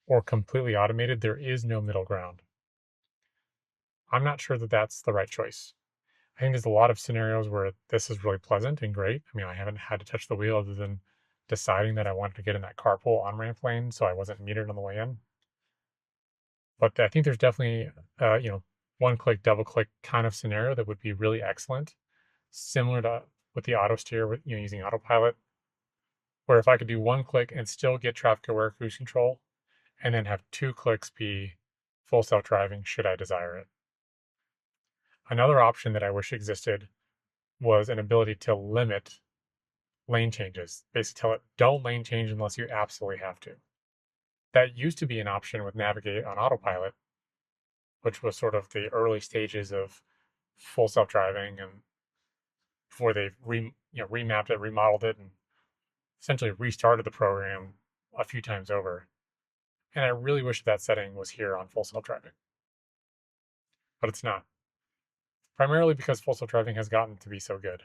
or completely automated. There is no middle ground. I'm not sure that that's the right choice. I think there's a lot of scenarios where this is really pleasant and great. I mean, I haven't had to touch the wheel other than deciding that I wanted to get in that carpool on-ramp lane so I wasn't metered on the way in. But I think there's definitely, one-click, double-click kind of scenario that would be really excellent, similar to with the auto steer, with using autopilot, where if I could do one click and still get traffic-aware cruise control, and then have 2 clicks be full self-driving should I desire it. Another option that I wish existed was an ability to limit lane changes. Basically tell it, don't lane change unless you absolutely have to. That used to be an option with Navigate on autopilot, which was sort of the early stages of full self-driving and before they remapped it, remodeled it, and essentially restarted the program a few times over. And I really wish that setting was here on full self-driving. But it's not. Primarily because full self-driving has gotten to be so good.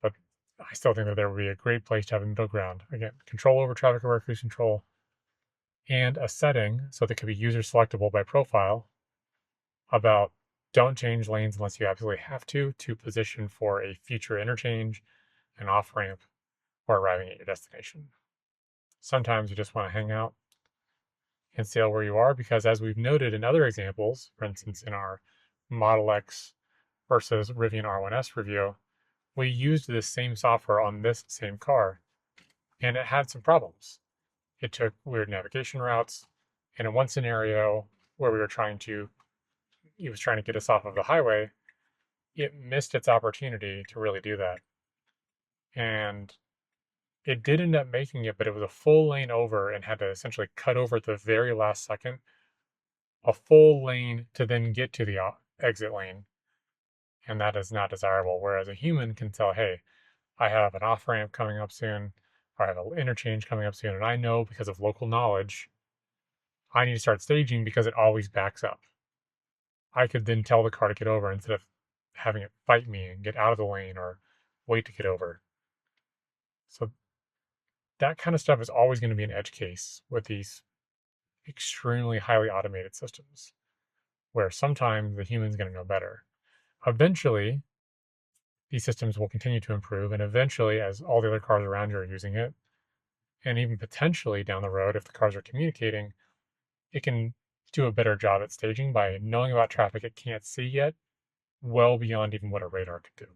But I still think that there would be a great place to have a middle ground. Again, control over traffic-aware cruise control and a setting so that could be user selectable by profile about don't change lanes unless you absolutely have to position for a future interchange, an off-ramp, or arriving at your destination. Sometimes you just want to hang out and sail where you are because as we've noted in other examples, for instance, in our Model X versus Rivian R1S review, we used this same software on this same car and it had some problems. It took weird navigation routes. And in one scenario where it was trying to get us off of the highway, it missed its opportunity to really do that. And it did end up making it, but it was a full lane over and had to essentially cut over at the very last second, a full lane to then get to the exit lane. And that is not desirable. Whereas a human can tell, hey, I have an off ramp coming up soon, or I have an interchange coming up soon. And I know because of local knowledge, I need to start staging because it always backs up. I could then tell the car to get over instead of having it fight me and get out of the lane or wait to get over. So that kind of stuff is always going to be an edge case with these extremely highly automated systems, where sometimes the human's going to know better. Eventually, these systems will continue to improve, and eventually, as all the other cars around you are using it, and even potentially down the road, if the cars are communicating, it can do a better job at staging by knowing about traffic it can't see yet, well beyond even what a radar could do.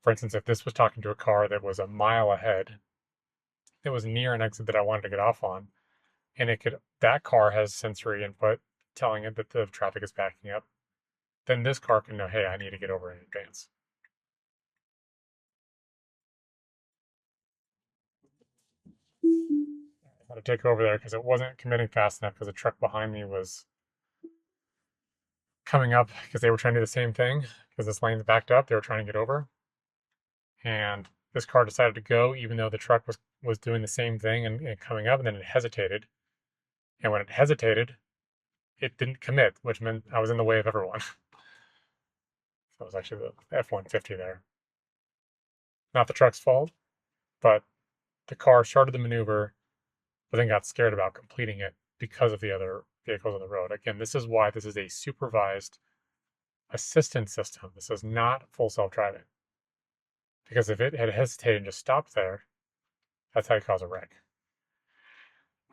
For instance, if this was talking to a car that was a mile ahead, that was near an exit that I wanted to get off on, and that car has sensory input telling it that the traffic is backing up, then this car can know, hey, I need to get over in advance. I had to take over there because it wasn't committing fast enough because the truck behind me was coming up because they were trying to do the same thing because this lane's backed up. They were trying to get over. And this car decided to go even though the truck was doing the same thing and coming up, and then it hesitated. And when it hesitated, it didn't commit, which meant I was in the way of everyone. So it was actually the F-150 there. Not the truck's fault, but the car started the maneuver, but then got scared about completing it because of the other vehicles on the road. Again, this is why this is a supervised assistance system. This is not full self-driving. Because if it had hesitated and just stopped there, That's how you cause a wreck.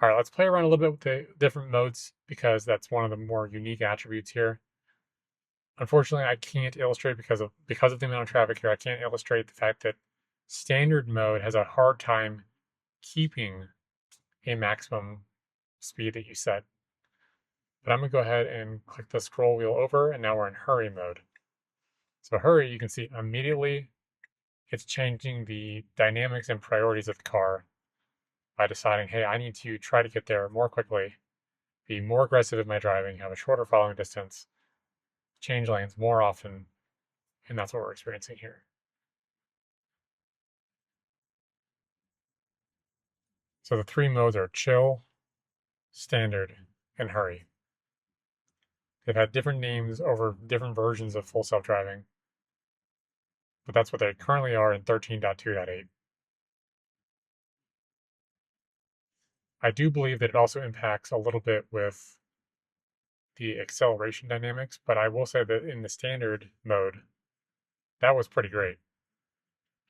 All right, let's play around a little bit with the different modes because that's one of the more unique attributes here. Unfortunately, I can't illustrate because of the amount of traffic here. I can't illustrate the fact that standard mode has a hard time keeping a maximum speed that you set. But I'm going to go ahead and click the scroll wheel over, and now we're in hurry mode. So hurry, you can see immediately it's changing the dynamics and priorities of the car by deciding, hey, I need to try to get there more quickly, be more aggressive in my driving, have a shorter following distance, change lanes more often, and that's what we're experiencing here. So the three modes are chill, standard, and hurry. They've had different names over different versions of full self-driving, but that's what they currently are in 13.2.8. I do believe that it also impacts a little bit with the acceleration dynamics, but I will say that in the standard mode, that was pretty great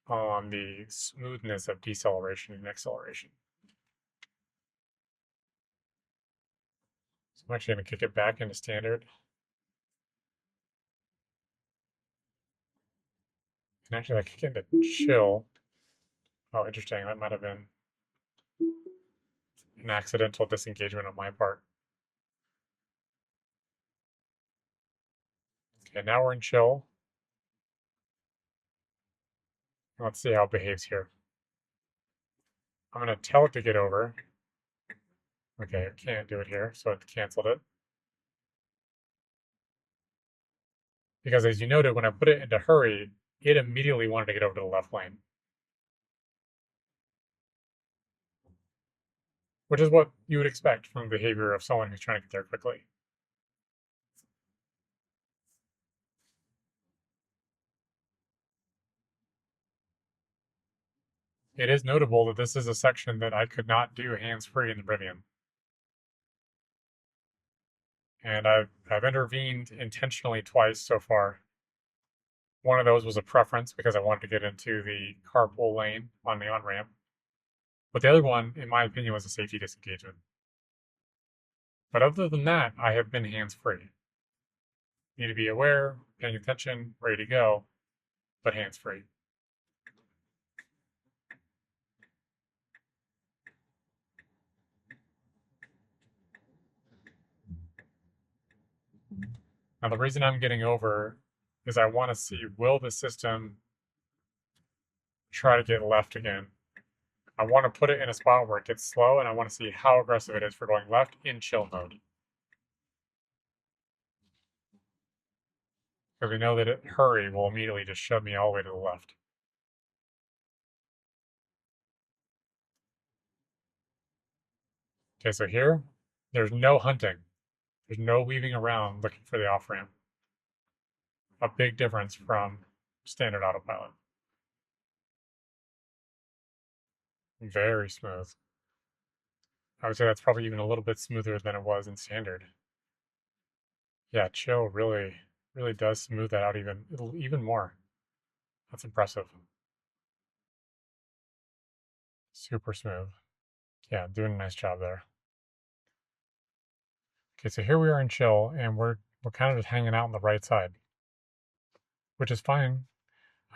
on the smoothness of deceleration and acceleration. So I'm actually going to kick it back into standard. And actually, I kick it into chill. Oh, interesting. That might have been an accidental disengagement on my part. Okay, now we're in chill. Let's see how it behaves here. I'm going to tell it to get over. Okay, it can't do it here, so it canceled it. Because as you noted, when I put it into hurry, it immediately wanted to get over to the left lane. Which is what you would expect from the behavior of someone who's trying to get there quickly. It is notable that this is a section that I could not do hands-free in the Rivian. And I've intervened intentionally twice so far. One of those was a preference because I wanted to get into the carpool lane on the on-ramp. But the other one, in my opinion, was a safety disengagement. But other than that, I have been hands-free. Need to be aware, paying attention, ready to go, but hands-free. Now the reason I'm getting over is I want to see, will the system try to get left again? I want to put it in a spot where it gets slow, and I want to see how aggressive it is for going left in chill mode. Because we know that hurry will immediately just shove me all the way to the left. Okay, so here, there's no hunting. There's no weaving around looking for the off-ramp. A big difference from standard autopilot. Very smooth. I would say that's probably even a little bit smoother than it was in standard. Yeah, chill really does smooth that out even more. That's impressive. Super smooth. Yeah, doing a nice job there. Okay, so here we are in chill, and we're kind of just hanging out on the right side, which is fine.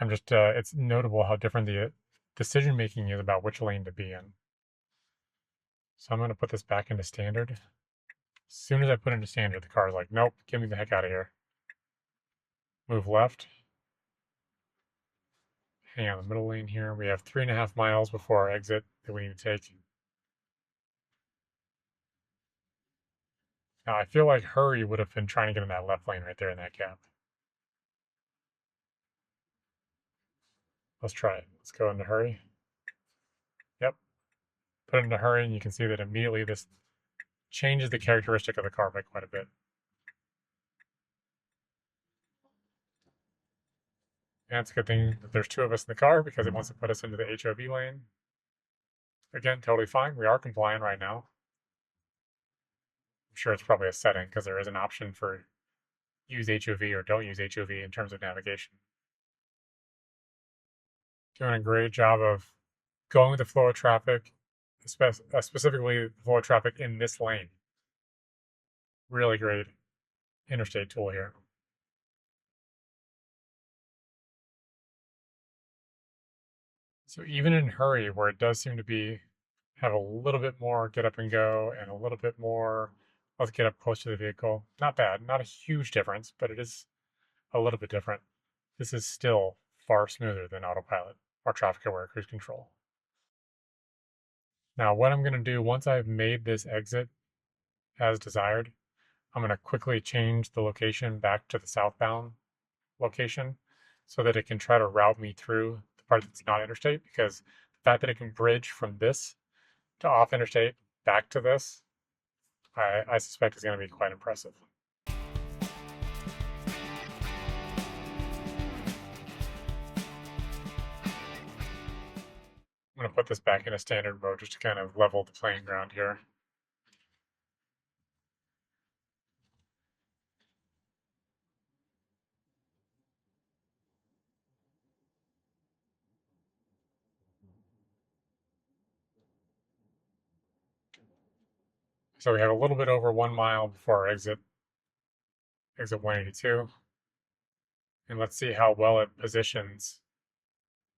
I'm just it's notable how different the decision making is about which lane to be in. So I'm going to put this back into standard. As soon as I put it into standard, the car is like, nope, get me the heck out of here. Move left. Hang on the middle lane here. We have 3.5 miles before our exit that we need to take. Now, I feel like hurry would have been trying to get in that left lane right there in that gap. Let's try it. Let's go into hurry. Yep. Put it into hurry, and you can see that immediately this changes the characteristic of the car by quite a bit. And it's a good thing that there's two of us in the car because it wants to put us into the HOV lane. Again, totally fine. We are compliant right now. I'm sure it's probably a setting because there is an option for use HOV or don't use HOV in terms of navigation. Doing a great job of going with the flow of traffic, specifically the flow of traffic in this lane. Really great interstate tool here. So even in hurry, where it does seem to have a little bit more get up and go and a little bit more let's get up close to the vehicle. Not bad, not a huge difference, but it is a little bit different. This is still far smoother than autopilot or traffic aware cruise control. Now, what I'm going to do once I've made this exit as desired, I'm going to quickly change the location back to the southbound location so that it can try to route me through the part that's not interstate, because the fact that it can bridge from this to off interstate back to this, I suspect is going to be quite impressive. I'm going to put this back in a standard mode just to kind of level the playing ground here. So we have a little bit over 1 mile before our exit 182. And let's see how well it positions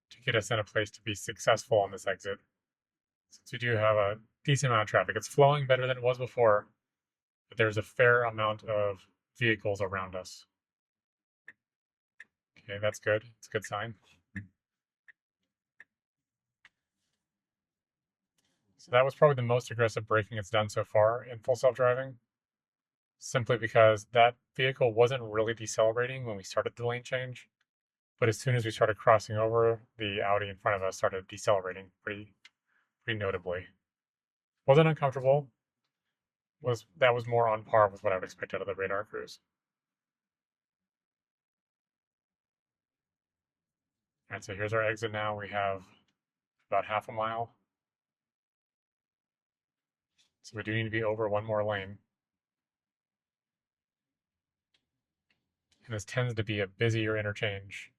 to get us in a place to be successful on this exit. Since we do have a decent amount of traffic, it's flowing better than it was before, but there's a fair amount of vehicles around us. Okay, that's good. It's a good sign. So that was probably the most aggressive braking it's done so far in full self-driving, simply because that vehicle wasn't really decelerating when we started the lane change, but as soon as we started crossing over, the Audi in front of us started decelerating pretty notably. Wasn't uncomfortable. That was more on par with what I would expect out of the radar cruise. All right, so here's our exit now. We have about half a mile. So we do need to be over one more lane. And this tends to be a busier interchange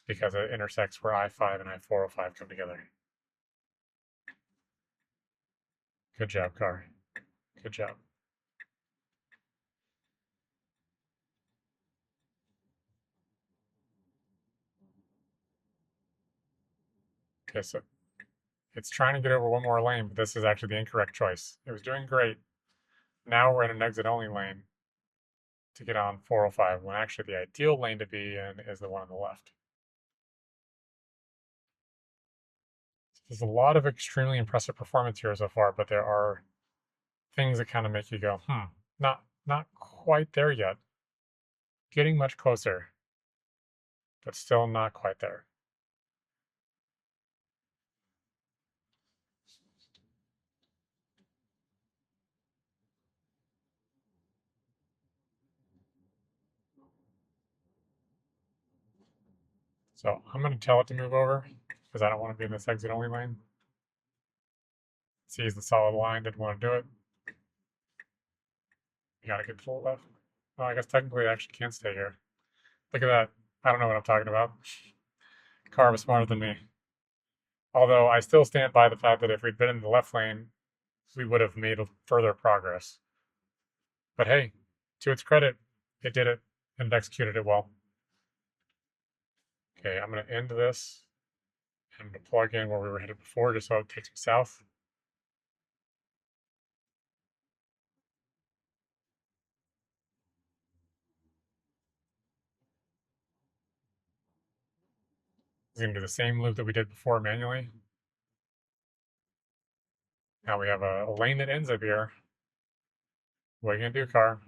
because it intersects where I-5 and I-405 come together. Good job, car. Good job. Okay, so it's trying to get over one more lane, but this is actually the incorrect choice. It was doing great. Now we're in an exit-only lane to get on 405, when actually the ideal lane to be in is the one on the left. So there's a lot of extremely impressive performance here so far, but there are things that kind of make you go, not quite there yet. Getting much closer, but still not quite there. So I'm going to tell it to move over because I don't want to be in this exit only lane. Sees the solid line, didn't want to do it. You got to get full left. Well, I guess technically it actually can't stay here. Look at that. I don't know what I'm talking about. Car was smarter than me. Although I still stand by the fact that if we'd been in the left lane, we would have made further progress. But hey, to its credit, it did it and executed it well. Okay, I'm going to end this. I'm going to plug in where we were headed before just so it takes me south. We're going to do the same loop that we did before manually. Now we have a lane that ends up here. What are you going to do, car?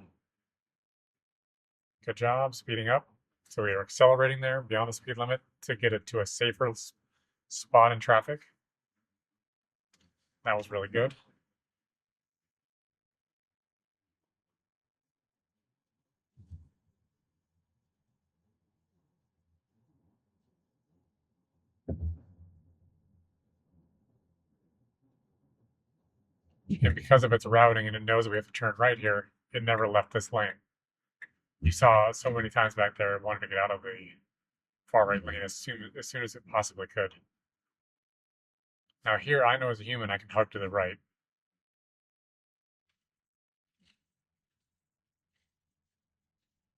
Good job, speeding up. So we are accelerating there beyond the speed limit to get it to a safer spot in traffic. That was really good. And because of its routing and it knows we have to turn right here, it never left this lane. You saw so many times back there it wanted to get out of the far right lane as soon as it possibly could. Now here, I know as a human, I can hug to the right.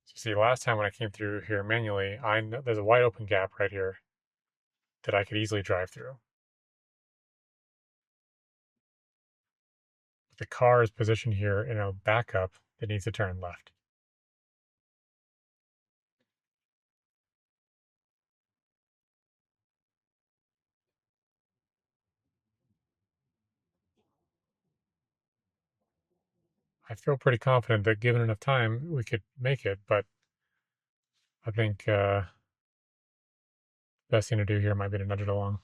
So see, last time when I came through here manually, I know there's a wide open gap right here that I could easily drive through. But the car is positioned here in a backup that needs to turn left. I feel pretty confident that given enough time, we could make it, but I think the best thing to do here might be to nudge it along.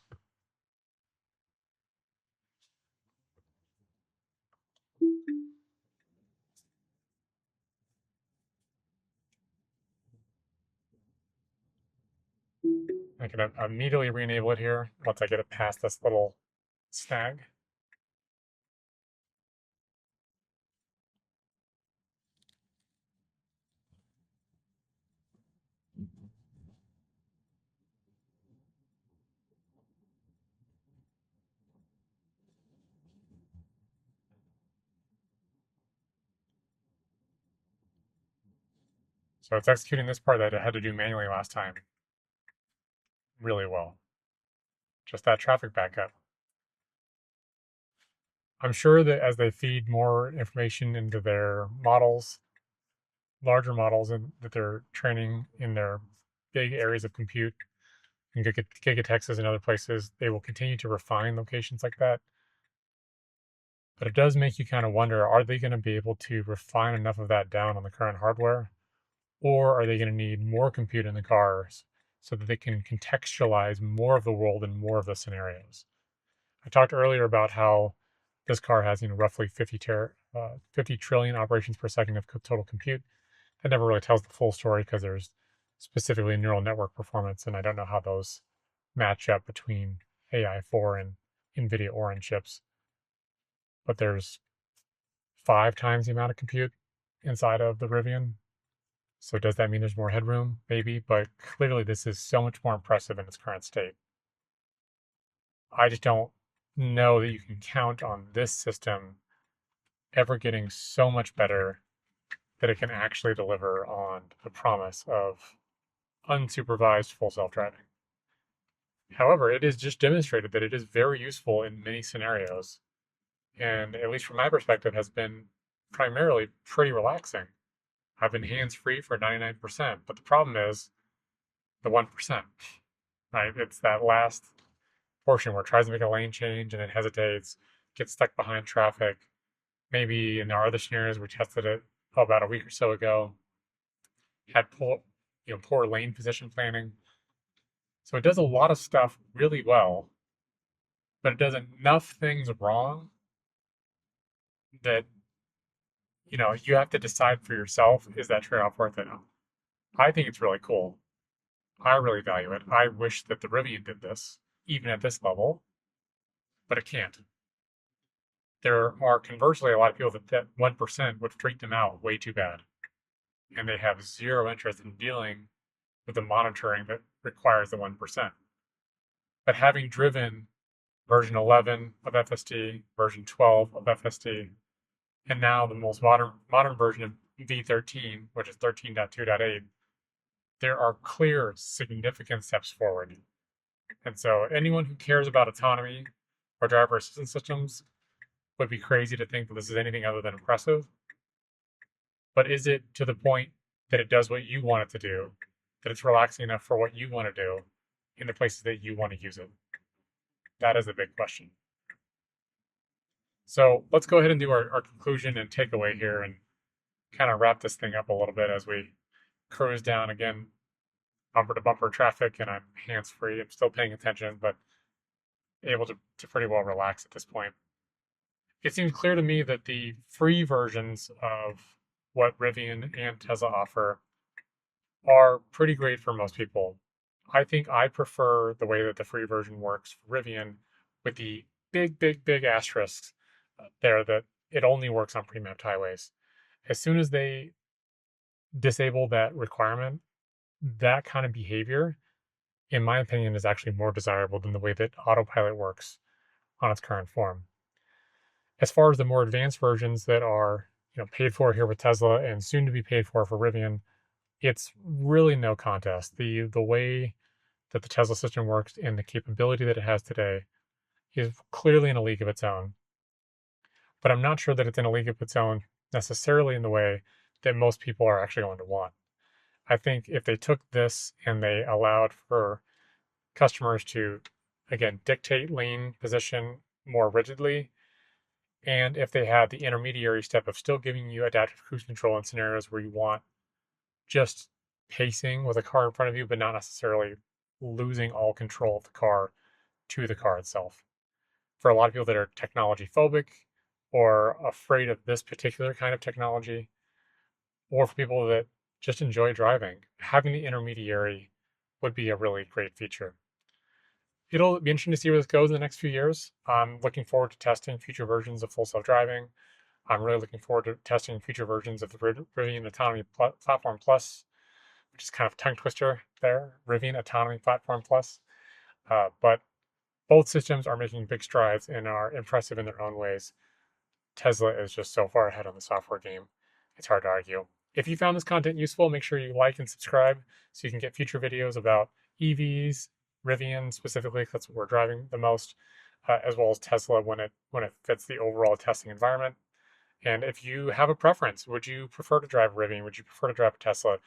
I can immediately re-enable it here once I get it past this little snag. So it's executing this part that I had to do manually last time really well. Just that traffic backup. I'm sure that as they feed more information into their models, larger models, and that they're training in their big areas of compute, in Giga Texas and other places, they will continue to refine locations like that. But it does make you kind of wonder, are they going to be able to refine enough of that down on the current hardware? Or are they going to need more compute in the cars so that they can contextualize more of the world and more of the scenarios? I talked earlier about how this car has, roughly 50 trillion operations per second of total compute. That never really tells the full story because there's specifically neural network performance, and I don't know how those match up between AI4 and NVIDIA Orin chips. But there's 5 times the amount of compute inside of the Rivian. So does that mean there's more headroom? Maybe, but clearly this is so much more impressive in its current state. I just don't know that you can count on this system ever getting so much better that it can actually deliver on the promise of unsupervised full self-driving. However, it is just demonstrated that it is very useful in many scenarios, and at least from my perspective, has been primarily pretty relaxing. I've been hands-free for 99%, but the problem is the 1%, right? It's that last portion where it tries to make a lane change and it hesitates, gets stuck behind traffic. Maybe in our other scenarios, we tested it about a week or so ago, had poor lane position planning. So it does a lot of stuff really well, but it does enough things wrong that you have to decide for yourself, is that trade-off worth it? I think it's really cool. I really value it. I wish that the Rivian did this, even at this level, but it can't. There are conversely a lot of people that 1% would freak them out way too bad. And they have zero interest in dealing with the monitoring that requires the 1%. But having driven version 11 of FSD, version 12 of FSD, and now the most modern version of V13, which is 13.2.8, there are clear, significant steps forward. And so anyone who cares about autonomy or driver assistance systems would be crazy to think that this is anything other than impressive. But is it to the point that it does what you want it to do, that it's relaxing enough for what you want to do in the places that you want to use it? That is a big question. So let's go ahead and do our conclusion and takeaway here and kind of wrap this thing up a little bit as we cruise down again, bumper to bumper traffic, and I'm hands-free. I'm still paying attention, but able to pretty well relax at this point. It seems clear to me that the free versions of what Rivian and Tesla offer are pretty great for most people. I think I prefer the way that the free version works for Rivian, with the big asterisks there that it only works on pre-mapped highways. As soon as they disable that requirement, that kind of behavior, in my opinion, is actually more desirable than the way that autopilot works on its current form. As far as the more advanced versions that are paid for here with Tesla and soon to be paid for Rivian, it's really no contest. The way that the Tesla system works and the capability that it has today is clearly in a league of its own. But I'm not sure that it's in a league of its own necessarily in the way that most people are actually going to want. I think if they took this and they allowed for customers to, again, dictate lane position more rigidly, and if they had the intermediary step of still giving you adaptive cruise control in scenarios where you want just pacing with a car in front of you, but not necessarily losing all control of the car to the car itself. For a lot of people that are technology phobic or afraid of this particular kind of technology, or for people that just enjoy driving, having the intermediary would be a really great feature. It'll be interesting to see where this goes in the next few years. I'm looking forward to testing future versions of full self-driving. I'm really looking forward to testing future versions of the Rivian Autonomy Platform Plus, which is kind of a tongue twister there, Rivian Autonomy Platform Plus. But both systems are making big strides and are impressive in their own ways. Tesla is just so far ahead on the software game. It's hard to argue. If you found this content useful, make sure you like and subscribe so you can get future videos about EVs, Rivian specifically, because that's what we're driving the most, as well as Tesla when it fits the overall testing environment. And if you have a preference, would you prefer to drive Rivian? Would you prefer to drive a Tesla?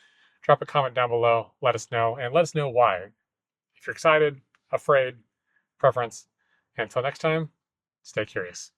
Drop a comment down below, let us know, and let us know why. If you're excited, afraid, preference. And until next time, stay curious.